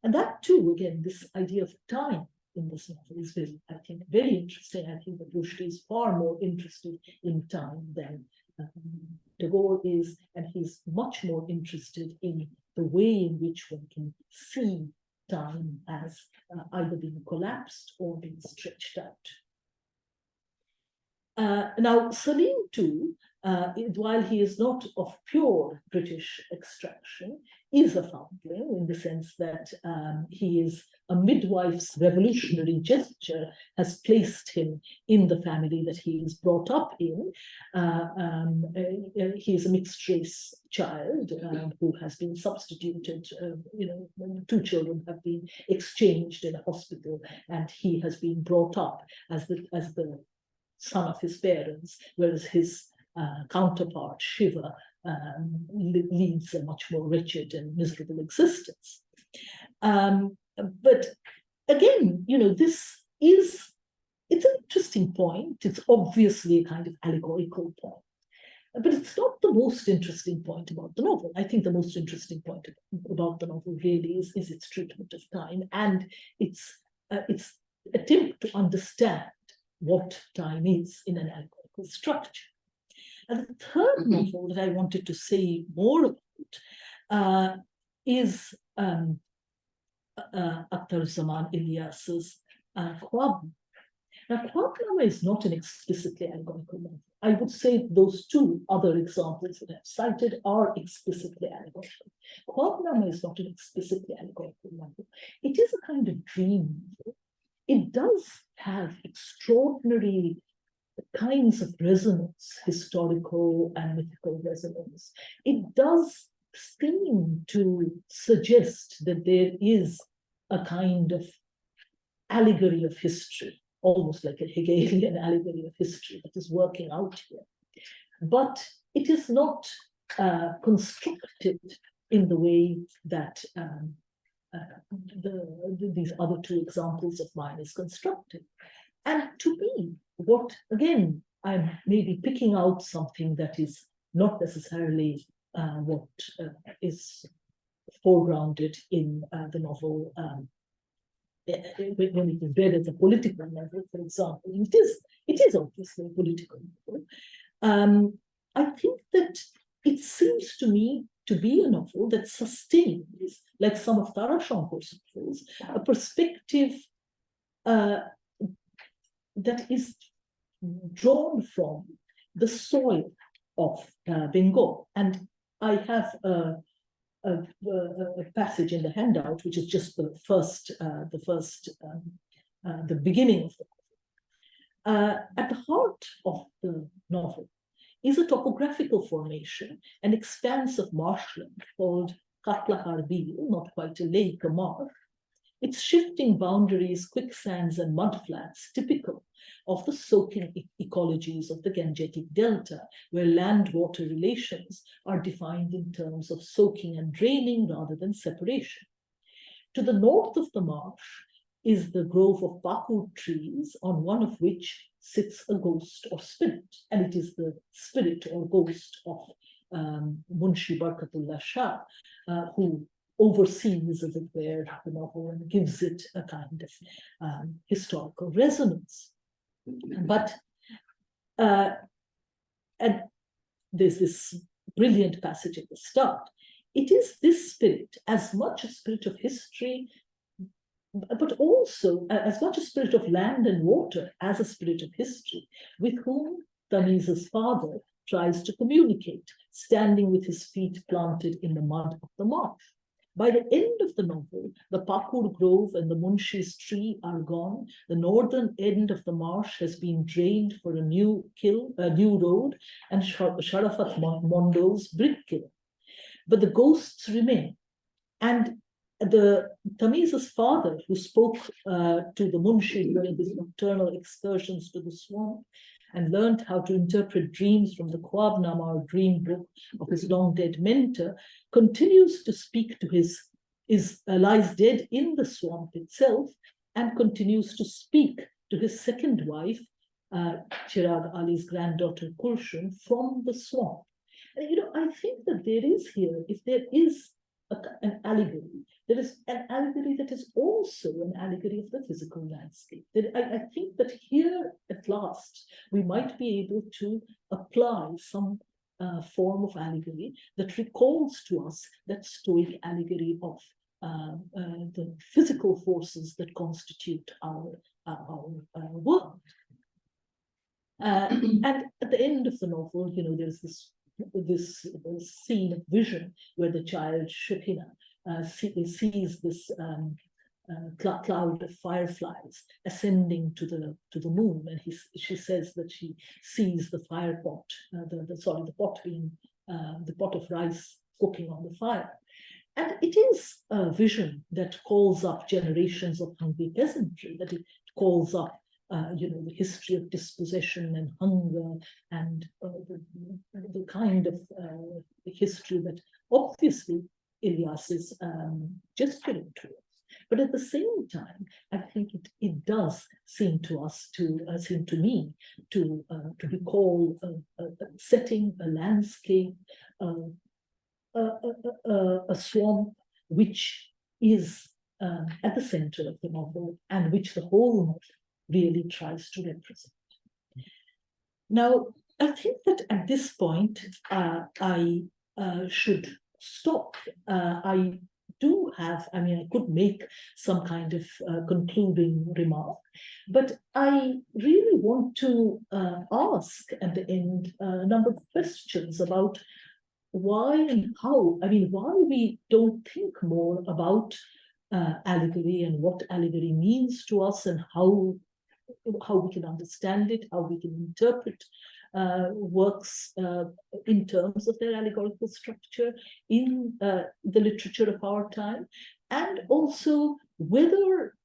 And that too, again, this idea of time in this novel is very, I think, very interesting. I think that Rushdie is far more interested in time than Tagore is, and he's much more interested in the way in which one can see time as either being collapsed or being stretched out. Now, Salim too, while he is not of pure British extraction, is a foundling in the sense that he is a midwife's revolutionary gesture has placed him in the family that he is brought up in. He is a mixed race child who has been substituted. Two children have been exchanged in a hospital, and he has been brought up as the son of his parents, whereas his counterpart, Shiva, leads a much more wretched and miserable existence. But again, it's an interesting point. It's obviously a kind of allegorical point, but it's not the most interesting point about the novel. I think the most interesting point about the novel really is its treatment of time and its attempt to understand what time is in an allegorical structure. And the third novel that I wanted to say more about is Akhtaruzzaman Ilyas's Khwabnama. Now, Khwabnama is not an explicitly allegorical novel. I would say those two other examples that I've cited are explicitly allegorical. Khwabnama is not an explicitly allegorical novel. It is a kind of dream novel. It does have extraordinary kinds of resonance, historical and mythical resonance. It does seem to suggest that there is a kind of allegory of history, almost like a Hegelian allegory of history that is working out here. But it is not constructed in the way that these other two examples of mine is constructed. And to me, what, again, I'm maybe picking out something that is not necessarily what is foregrounded in the novel when it is read as a political novel, for example. It is obviously a political novel. I think that it seems to me to be a novel that sustains, like some of Tara Shankar's novels, a perspective that is drawn from the soil of Bengal. And I have a passage in the handout, which is just the beginning of the novel. At the heart of the novel is a topographical formation, an expanse of marshland called Katlahar Bil, not quite a lake, a marsh. Its shifting boundaries, quicksands, and mudflats, typical of the soaking ecologies of the Gangetic Delta, where land-water relations are defined in terms of soaking and draining rather than separation. To the north of the marsh is the grove of pakur trees, on one of which sits a ghost or spirit, and it is the spirit or ghost of Munshi Barkatullah Shah, who oversees, as it were, the novel and gives it a kind of historical resonance. But and there's this brilliant passage at the start. It is this spirit, as much a spirit of history, but also as much a spirit of land and water as a spirit of history, with whom Tamiza's father tries to communicate, standing with his feet planted in the mud of the marsh. By the end of the novel, the Pakur Grove and the Munshi's tree are gone. The northern end of the marsh has been drained for a new road, and Sharafat Mondo's brick kiln. But the ghosts remain. And the Tamiza's father, who spoke to the Munshi during his nocturnal excursions to the swamp, and learned how to interpret dreams from the Khwabnama, or dream book, of his long-dead mentor, continues to speak to his lies dead in the swamp itself and continues to speak to his second wife, Chirag Ali's granddaughter Kulshum, from the swamp. And, I think that there is here, if there is an allegory, there is an allegory that is also an allegory of the physical landscape. That I think that here at last we might be able to apply some form of allegory that recalls to us that Stoic allegory of the physical forces that constitute our world. And at the end of the novel, there's this scene of vision where the child Shukina sees this cloud of fireflies ascending to the moon, and she says that she sees the fire pot, the pot being the pot of rice cooking on the fire. And it is a vision that calls up generations of hungry peasantry, that it calls up the history of dispossession and hunger, and the kind of history that obviously Ilyas is gesturing towards. But at the same time, I think it does seem to me to recall a setting, a landscape, a swamp which is at the center of the novel, and which the whole novel really tries to represent. Now, I think that at this point, I should stop. I could make some kind of concluding remark, but I really want to ask at the end a number of questions about why and how, why we don't think more about allegory and what allegory means to us, and how we can understand it, how we can interpret works in terms of their allegorical structure in the literature of our time, and also whether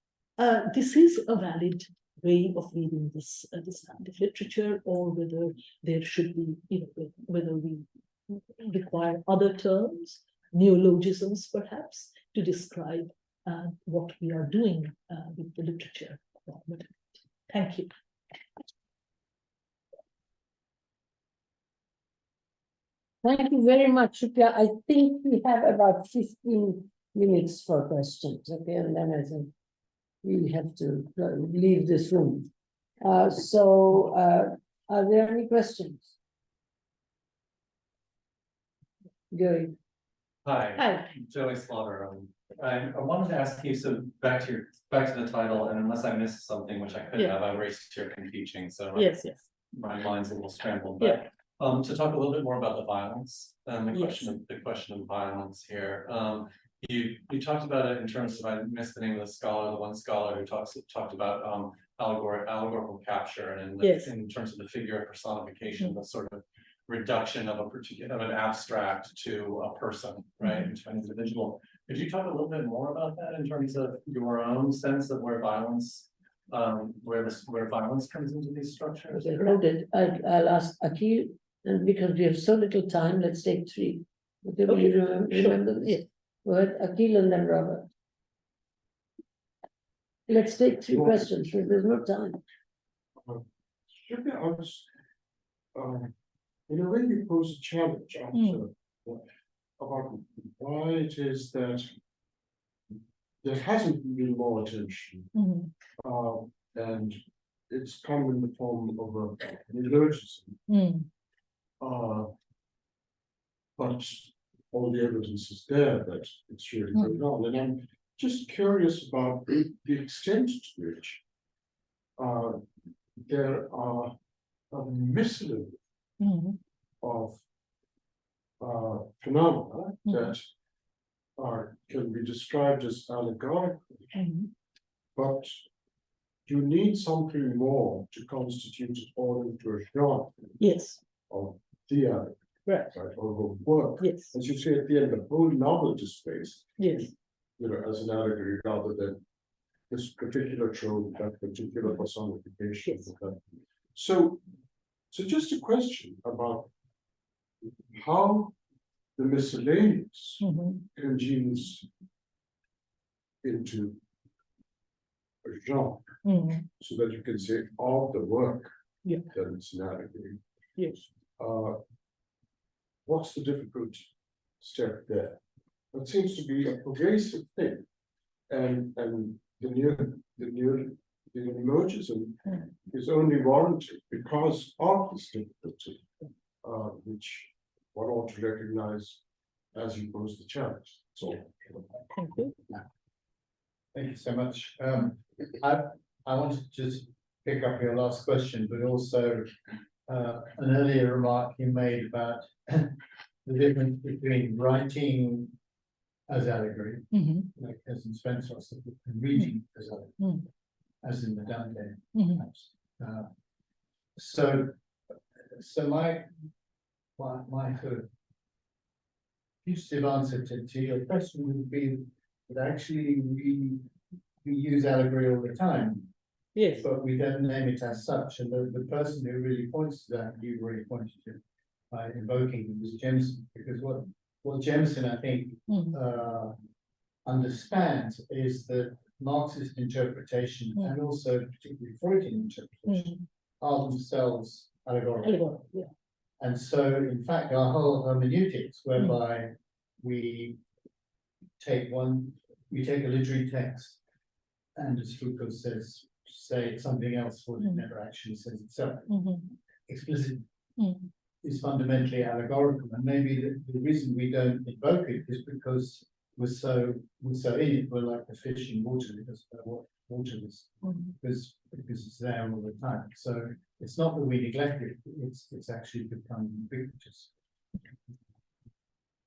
this is a valid way of reading this kind of literature, or whether there should be, whether we require other terms, neologisms perhaps, to describe what we are doing with the literature of modernity. Thank you. Thank you very much, Supriya. I think we have about 15 minutes for questions, okay, and then I think we have to leave this room. Are there any questions? Gary. Hi, Joey Slaughter. I wanted to ask you, so back to the title, and unless I missed something, which I could have, I erased your teaching, so yes, my mind's a little scrambled. But to talk a little bit more about the violence and the question of violence here. You talked about it in terms of, I missed the name of the one scholar who talked about allegorical capture, and in terms of the figure of personification, the sort of reduction of an abstract to a person, right, into an individual. Could you talk a little bit more about that in terms of your own sense of where violence, where violence comes into these structures? Okay, noted. I'll ask Akhil, and because we have so little time, let's take 3. Okay, will you remember this? Yes. Go ahead, Akhil, and then Robert. Let's take 3 questions, because there's no time. Should be honest, in a way you pose a challenge after about why it is that there hasn't been more attention, and it's come in the form of an neologism. But all the evidence is there that it's really going on, and I'm just curious about the extent to which there are a miscellaneous of phenomena that can be described as allegorical, but you need something more to constitute it all into a genre of the allegory, right, or of work. As you say at the end, the whole novel displays, as an allegory rather than this particular trope, that particular personification. So just a question about how the miscellaneous congeals into a genre, Mm, so that you can say of the work. Yeah. That it's an allegory. yes. What's the difficult step there? That seems to be a pervasive thing. And the neologism Mm. is only warranted because of this difficulty, which one ought to recognize as you pose the challenge. So, Thank you. Thank you so much. I wanted to just pick up your last question, but also an earlier remark you made about the difference between writing as allegory, Mhm, like as in Spencer, and reading as allegory, Mm. as in the Dante. mhm, So my sort of fugitive answer to your question would be that actually we use allegory all the time, Yes. but we don't name it as such. And the person who really points to that, you really pointed to by invoking was Jameson, because what Jameson, I think, Mm. understands is that Marxist interpretation Mm. and also particularly Freudian interpretation Mm. are themselves allegorical. Allegory, yeah. And so, in fact, our whole hermeneutics, whereby we take a literary text, and as Foucault says, say something else what it never actually says itself. Mhm, Explicit mm. is fundamentally allegorical, and maybe the reason we don't invoke it is because we're so in it, we're like the fish in water, because what water is, Mhm. because it's there all the time. So it's not that we neglect it, it's actually become ubiquitous.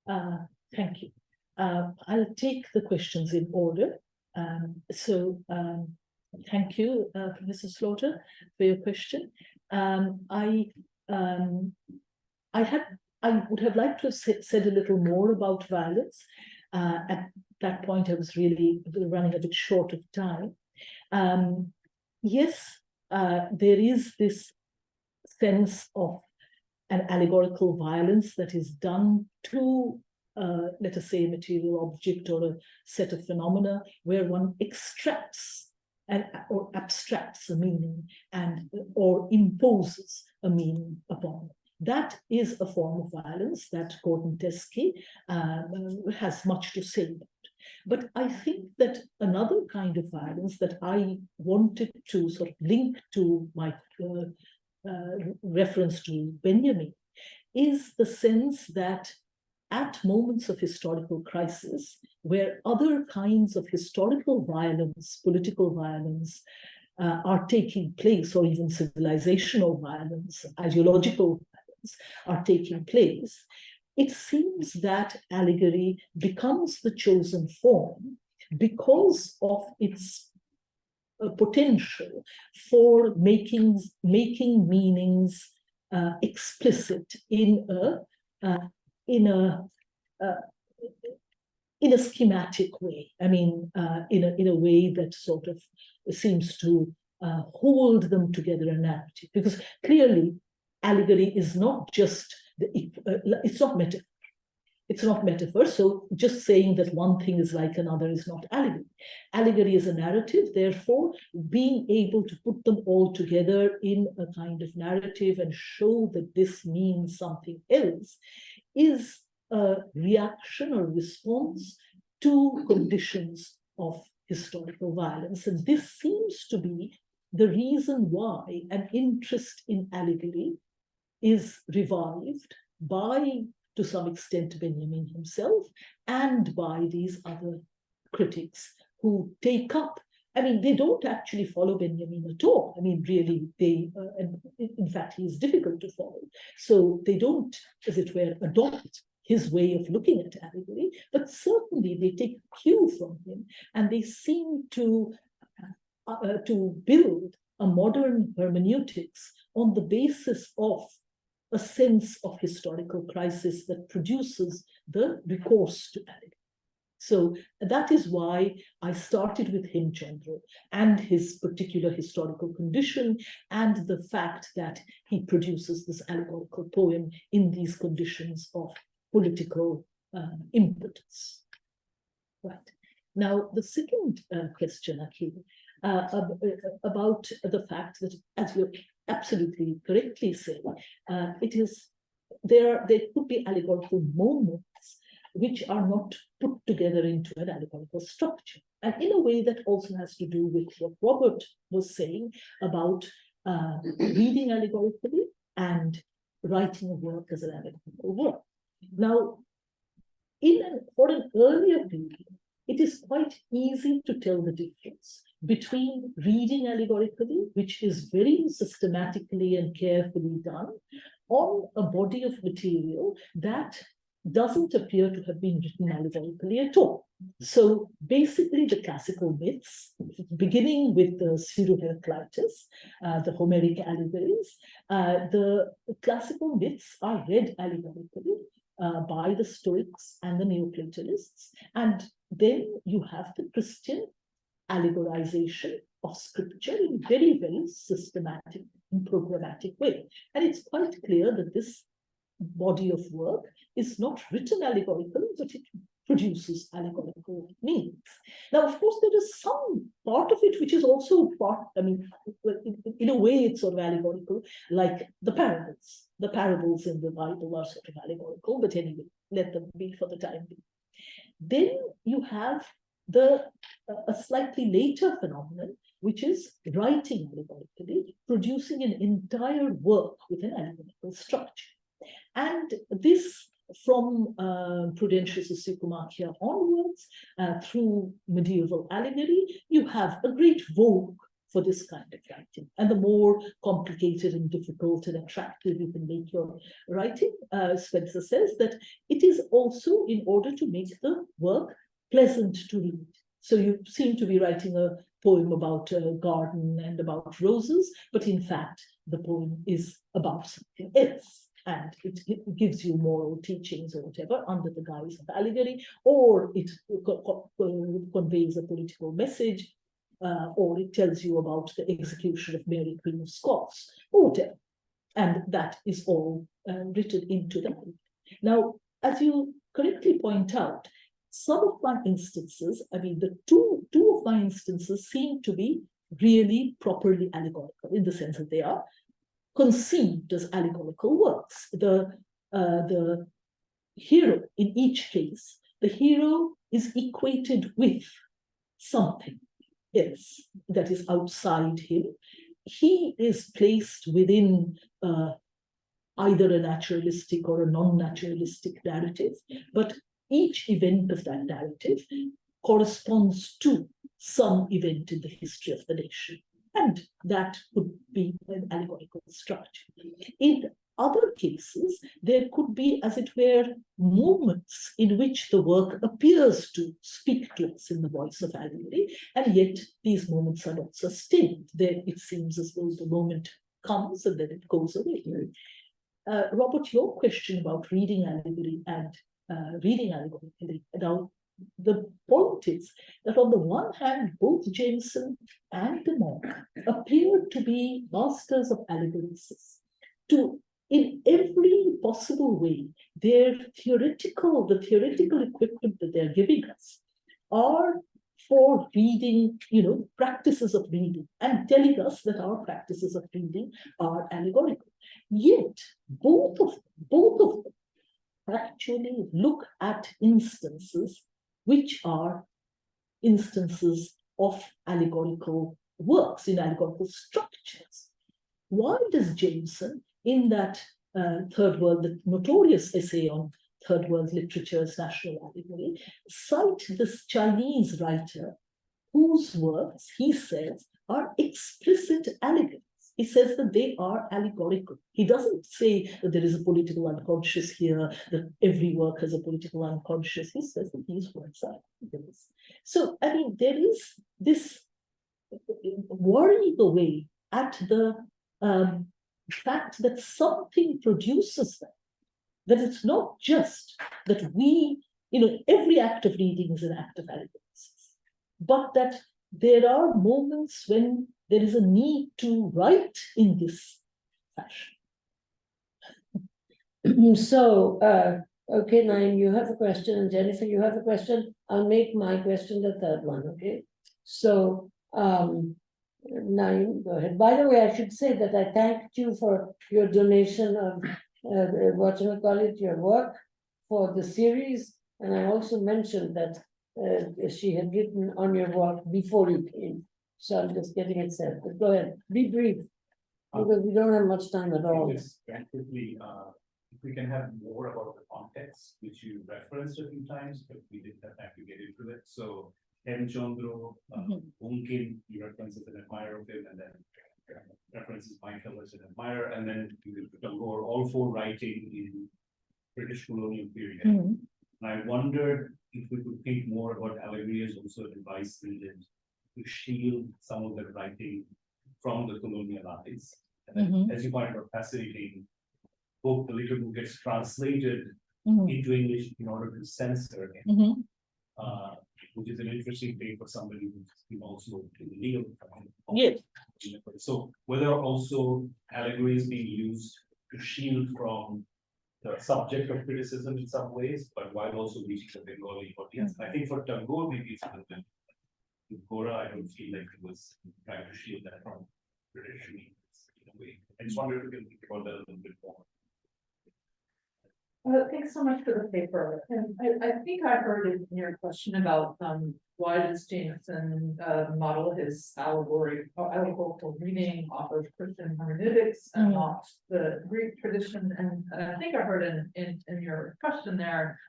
Thank you. I'll take the questions in order. Thank you, Professor Slaughter, for your question. I would have liked to have said a little more about violence. At that point, I was really running a bit short of time. Yes, there is this sense of an allegorical violence that is done to, let us say, a material object or a set of phenomena, where one extracts or abstracts a meaning or imposes a meaning upon it. That is a form of violence that Gordon Teskey has much to say about. But I think that another kind of violence that I wanted to sort of link to my reference to Benjamin is the sense that at moments of historical crisis, where other kinds of historical violence, political violence, are taking place, or even civilizational violence, ideological violence are taking place, it seems that allegory becomes the chosen form because of its potential for making meanings explicit in a schematic way. I mean, in a way that sort of seems to hold them together a narrative, because clearly allegory is not just it's not metaphor. It's not metaphor. So just saying that one thing is like another is not allegory. Allegory is a narrative. Therefore, being able to put them all together in a kind of narrative and show that this means something else is a reaction or response to conditions of historical violence. And this seems to be the reason why an interest in allegory is revived by, to some extent, Benjamin himself, and by these other critics who take up, I mean, they don't actually follow Benjamin at all. I mean, really, and in fact, he is difficult to follow. So they don't, as it were, adopt his way of looking at allegory, but certainly they take cue from him, and they seem to build a modern hermeneutics on the basis of a sense of historical crisis that produces the recourse to allegory. So that is why I started with Hemchandra and his particular historical condition and the fact that he produces this allegorical poem in these conditions of political impotence. Right. Now, the second question, Akhil, about the fact that, as you absolutely correctly say, there could be allegorical moments which are not put together into an allegorical structure. And in a way that also has to do with what Robert was saying about reading allegorically and writing a work as an allegorical work. Now, for an earlier period, it is quite easy to tell the difference between reading allegorically, which is very systematically and carefully done, on a body of material that doesn't appear to have been written allegorically at all. So basically the classical myths, beginning with the Pseudo-Heraclitus, the Homeric allegories, the classical myths are read allegorically by the Stoics and the Neoplatonists. And then you have the Christian allegorization of scripture in very, very systematic and programmatic way. And it's quite clear that this body of work is not written allegorically, but it produces allegorical meanings. Now, of course, there is some part of it which is also part, I mean, in a way it's sort of allegorical, like the parables. The parables in the Bible are sort of allegorical, but anyway, let them be for the time being. Then you have a slightly later phenomenon, which is writing allegorically, producing an entire work with an allegorical structure. And this, from Prudentius' Sycomachia onwards, through medieval allegory, you have a great vogue for this kind of writing. And the more complicated and difficult and attractive you can make your writing, Spencer says that it is also in order to make the work pleasant to read. So you seem to be writing a poem about a garden and about roses, but in fact, the poem is about something else. And it gives you moral teachings or whatever under the guise of allegory, or it conveys a political message, or it tells you about the execution of Mary Queen of Scots, or whatever. And that is all written into that. Now, as you correctly point out, some of my instances, I mean, the two of my instances seem to be really properly allegorical in the sense that they are conceived as allegorical works. The hero, in each case, the hero is equated with something else that is outside him. He is placed within either a naturalistic or a non-naturalistic narrative, but each event of that narrative corresponds to some event in the history of the nation. And that could be an allegorical structure. In other cases, there could be, as it were, moments in which the work appears to speak to us in the voice of allegory, and yet these moments are not sustained. Then it seems as though the moment comes and then it goes away. Robert, your question about reading allegory and reading allegorically. Now, the point is that on the one hand, both Jameson and de Monk appear to be masters of allegories. In every possible way, the theoretical equipment that they're giving us are for reading, practices of reading, and telling us that our practices of reading are allegorical. Yet, both of them actually look at instances which are instances of allegorical works, in allegorical structures. Why does Jameson, in that Third World, the notorious essay on Third World Literature's national allegory, cite this Chinese writer whose works, he says, are explicit allegories? He says that they are allegorical. He doesn't say that there is a political unconscious here, that every work has a political unconscious. He says that these works are allegories. So, I mean, there is this worrying away at the fact that something produces them, that it's not just that every act of reading is an act of allegory, but that there are moments when there is a need to write in this fashion. So Okay, Naeem, you have a question, and Jennifer, you have a question. I'll make my question the third one, okay? So, Naeem, go ahead. By the way, I should say that I thanked you for your donation of, what you call it, your work for the series. And I also mentioned that she had written on your work before you came. So I'm just getting it said, but go ahead, be brief, because we don't have much time at all. Just very quickly, if we can have more about the context, which you referenced a few times, but we didn't have time to get into it. So Hemchandra, Unkin, you reference as an admirer of him, and then references Michael as an admirer, and then Tagore, all four writing in British colonial period. And I wondered if we could think more about allegory as also a device needed to shield some of the writing from the colonial eyes. And then, as you pointed out, fascinating book, the little book gets translated into English in order to censor it, which is an interesting thing for somebody who's been also in the legal. Yes. So whether also allegories being used to shield from the subject of criticism in some ways, but while also reaching the Bengali audience. I think for Tagore, maybe it's a little bit. With Gora, I don't feel like it was trying to shield that from British readers in a way. I just wonder if we can think about that a little bit more. Thanks so much for the paper. And I think I heard in your question about why does Jameson model his allegorical reading off of Christian hermeneutics and not the Greek tradition. And I think I heard in your question there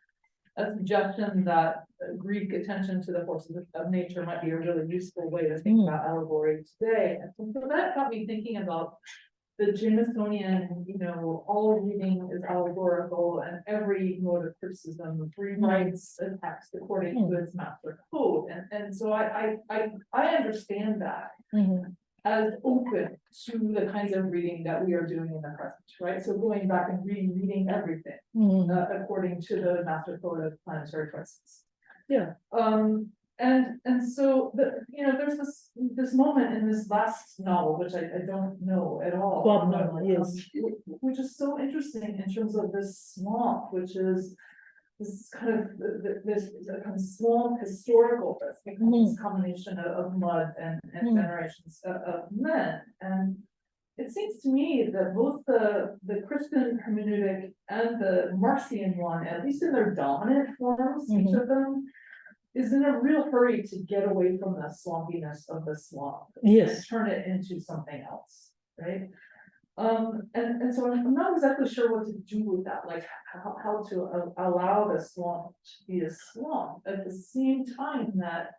a suggestion that Greek attention to the forces of nature might be a really useful way to think about allegory today. And so that got me thinking about the Jamesonian, all reading is allegorical, and every mode of criticism rewrites a text according to its master code. And so I understand that as open to the kinds of reading that we are doing in the present, right? So going back and reading everything according to the master code of planetary choices. Yeah. And so there's this moment in this last novel, which I don't know at all. Bob novel, yes. Which is so interesting in terms of this swamp, which is this kind of swamp historical that's become this combination of mud and generations of men. And it seems to me that both the Christian hermeneutic and the Marxian one, at least in their dominant forms, each of them is in a real hurry to get away from the swampiness of the swamp. Yes. And turn it into something else, right? And so I'm not exactly sure what to do with that, like how to allow the swamp to be a swamp at the same time that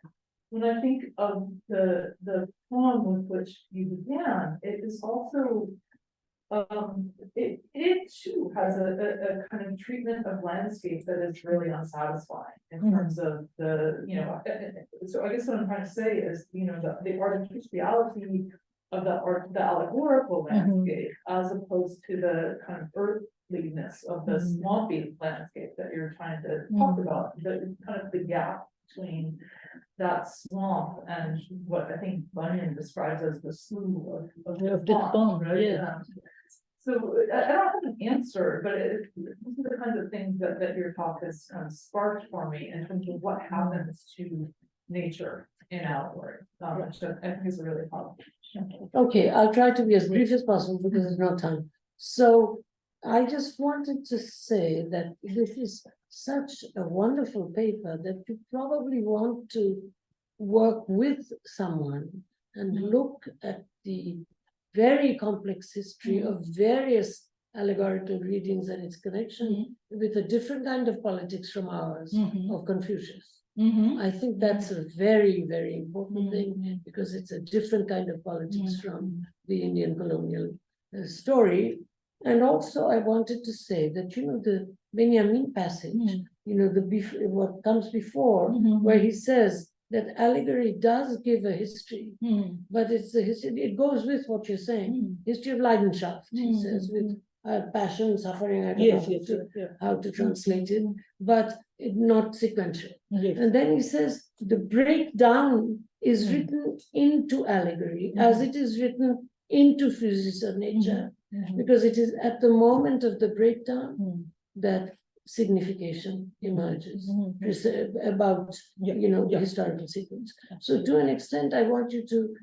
when I think of the poem with which you began, it is also it too has a kind of treatment of landscape that is really unsatisfying in terms of the, so I guess what I'm trying to say is, the artificiality of the allegorical landscape as opposed to the kind of earthliness of the swampy landscape that you're trying to talk about, the kind of the gap between that swamp and what I think Bunyan describes as the slough of the swamp, right? Yeah. So I don't have an answer, but these are the kinds of things that your talk has kind of sparked for me in terms of what happens to nature in allegory, which I think is a really powerful. Okay, I'll try to be as brief as possible because there's no time. So I just wanted to say that this is such a wonderful paper that you probably want to work with someone and look at the very complex history of various allegorical readings and its connection with a different kind of politics from ours of Confucius. I think that's a very, very important thing because it's a different kind of politics from the Indian colonial story. And also I wanted to say that, the Benjamin passage, what comes before, where he says that allegory does give a history, but it's a history, it goes with what you're saying, history of Leidenschaft, he says, with passion, suffering, I don't know how to translate it, but not sequential. And then he says the breakdown is written into allegory as it is written into physics of nature, because it is at the moment of the breakdown that signification emerges Mhm. about, Yeah, you know, the yeah. historical sequence. So to an extent, I want you to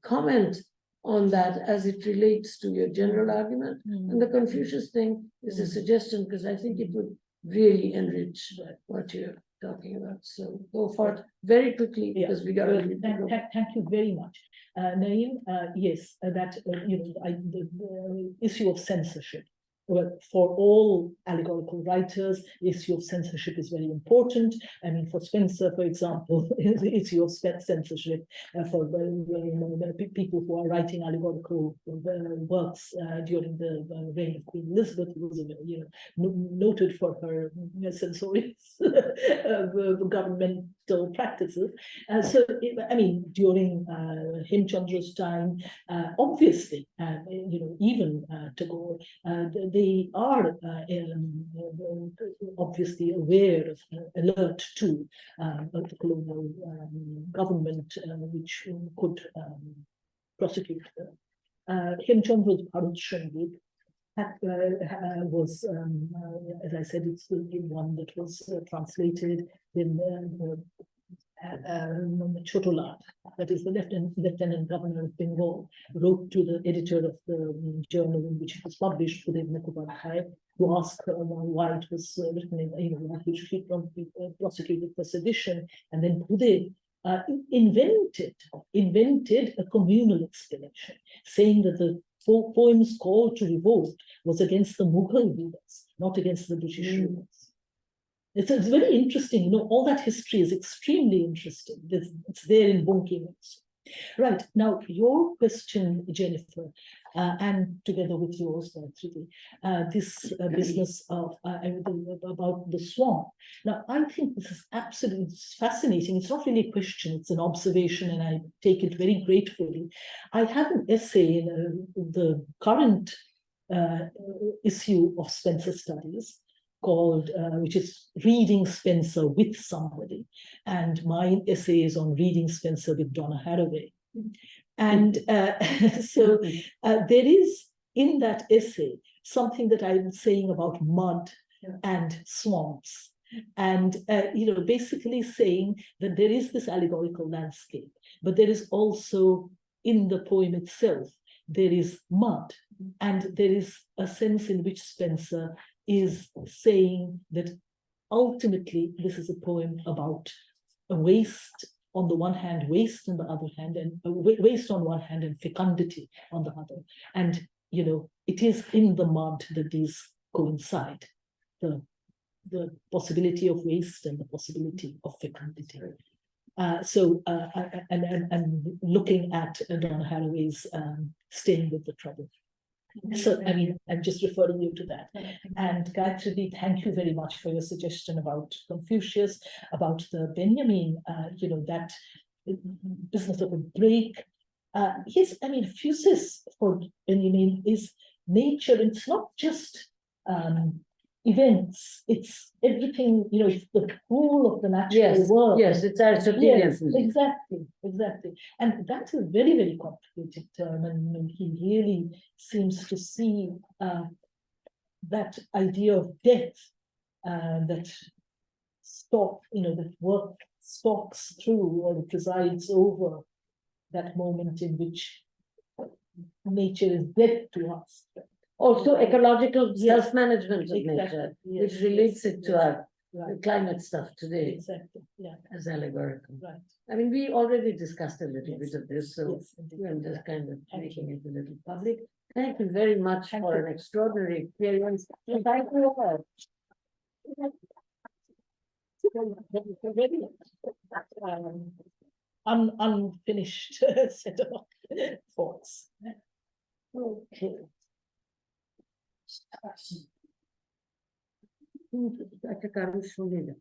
comment on that as it relates to your general argument. And the Confucius thing is a suggestion, because I think it would really enrich what you're talking about. So go for it very quickly, Yeah. because we got Well, to. thank you very much. Naeem, yes, that, you know, the issue of censorship. Well, for all allegorical writers, the issue of censorship is very important. I mean, for Spencer, for example, the issue of censorship for people who are writing allegorical works during the reign of Queen Elizabeth, who was, you know, noted for her censorious governmental practices. So, I mean, during Hemchandra's time, obviously, you know, even Tagore, they are obviously aware of, alert to the colonial government, which could prosecute them. Hemchandra's Bharat Shangit was, as I said, it's the one that was translated in Chotola, that is the Lieutenant Governor of Bengal, wrote to the editor of the journal in which it was published, Uday Mukhopadhyay, to ask why it was written in, you know, which he prosecuted for sedition, and then Uday invented a communal explanation, saying that the poem's call to revolt was against the Mughal rulers, not against the British rulers. It's very interesting, you know, all that history is extremely interesting. It's there in Bunkim also. Right, now your question, Jennifer, and together with yours, Gayatri, this business of about the swan. Now, I think this is absolutely fascinating. It's not really a question, it's an observation, and I take it very gratefully. I have an essay in the current issue of Spencer Studies, called, which is Reading Spencer with Somebody. And my essay is on reading Spencer with Donna Haraway. And so there is in that essay something that I'm saying about mud and swamps. And, you know, basically saying that there is this allegorical landscape, but there is also in the poem itself, there is mud. And there is a sense in which Spencer is saying that ultimately this is a poem about a waste on the one hand, waste on the other hand, and waste on one hand and fecundity on the other. And, you know, it is in the mud that these coincide, the possibility of waste and the possibility of fecundity. And looking at Donna Haraway's Staying with the Trouble. So, I mean, I'm just referring you to that. And Gayatri, thank you very much for your suggestion about Confucius, about the Benjamin, you know, that business of a break. Yes, I mean, physis for Benjamin is nature. It's not just events, it's everything, you know, it's the whole of the natural world. Yes, it's Aristotelian. Yes, exactly. And that's a very, very complicated term. And he really seems to see that idea of death that that work stalks through or presides over that moment in which nature is dead to us. Also ecological self-management of Exactly, nature, yes, which relates it to our right. climate stuff today Exactly, yeah, as allegorical. right. I mean, we already discussed a little Yes. bit of this, so Yes, indeed. I'm just kind of Thank making you. it a little public. Thank you very much Thank for you. an extraordinary experience. And thank you all. Unfinished set of thoughts. Okay. Dr. Karu Shulila.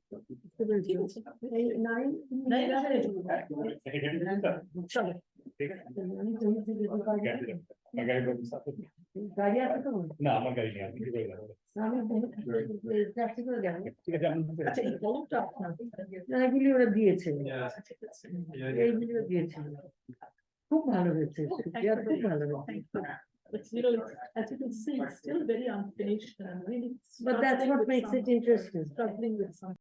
No, I'm not getting it. এগুলি ওরা দিয়েছে Yeah. এইগুলিও দিয়েছে খুব ভালো হয়েছে খুব ভালো হয়েছে But you know, as you can see, it's still very unfinished and I'm really. But that's struggling what with makes some- it interesting. Struggling with some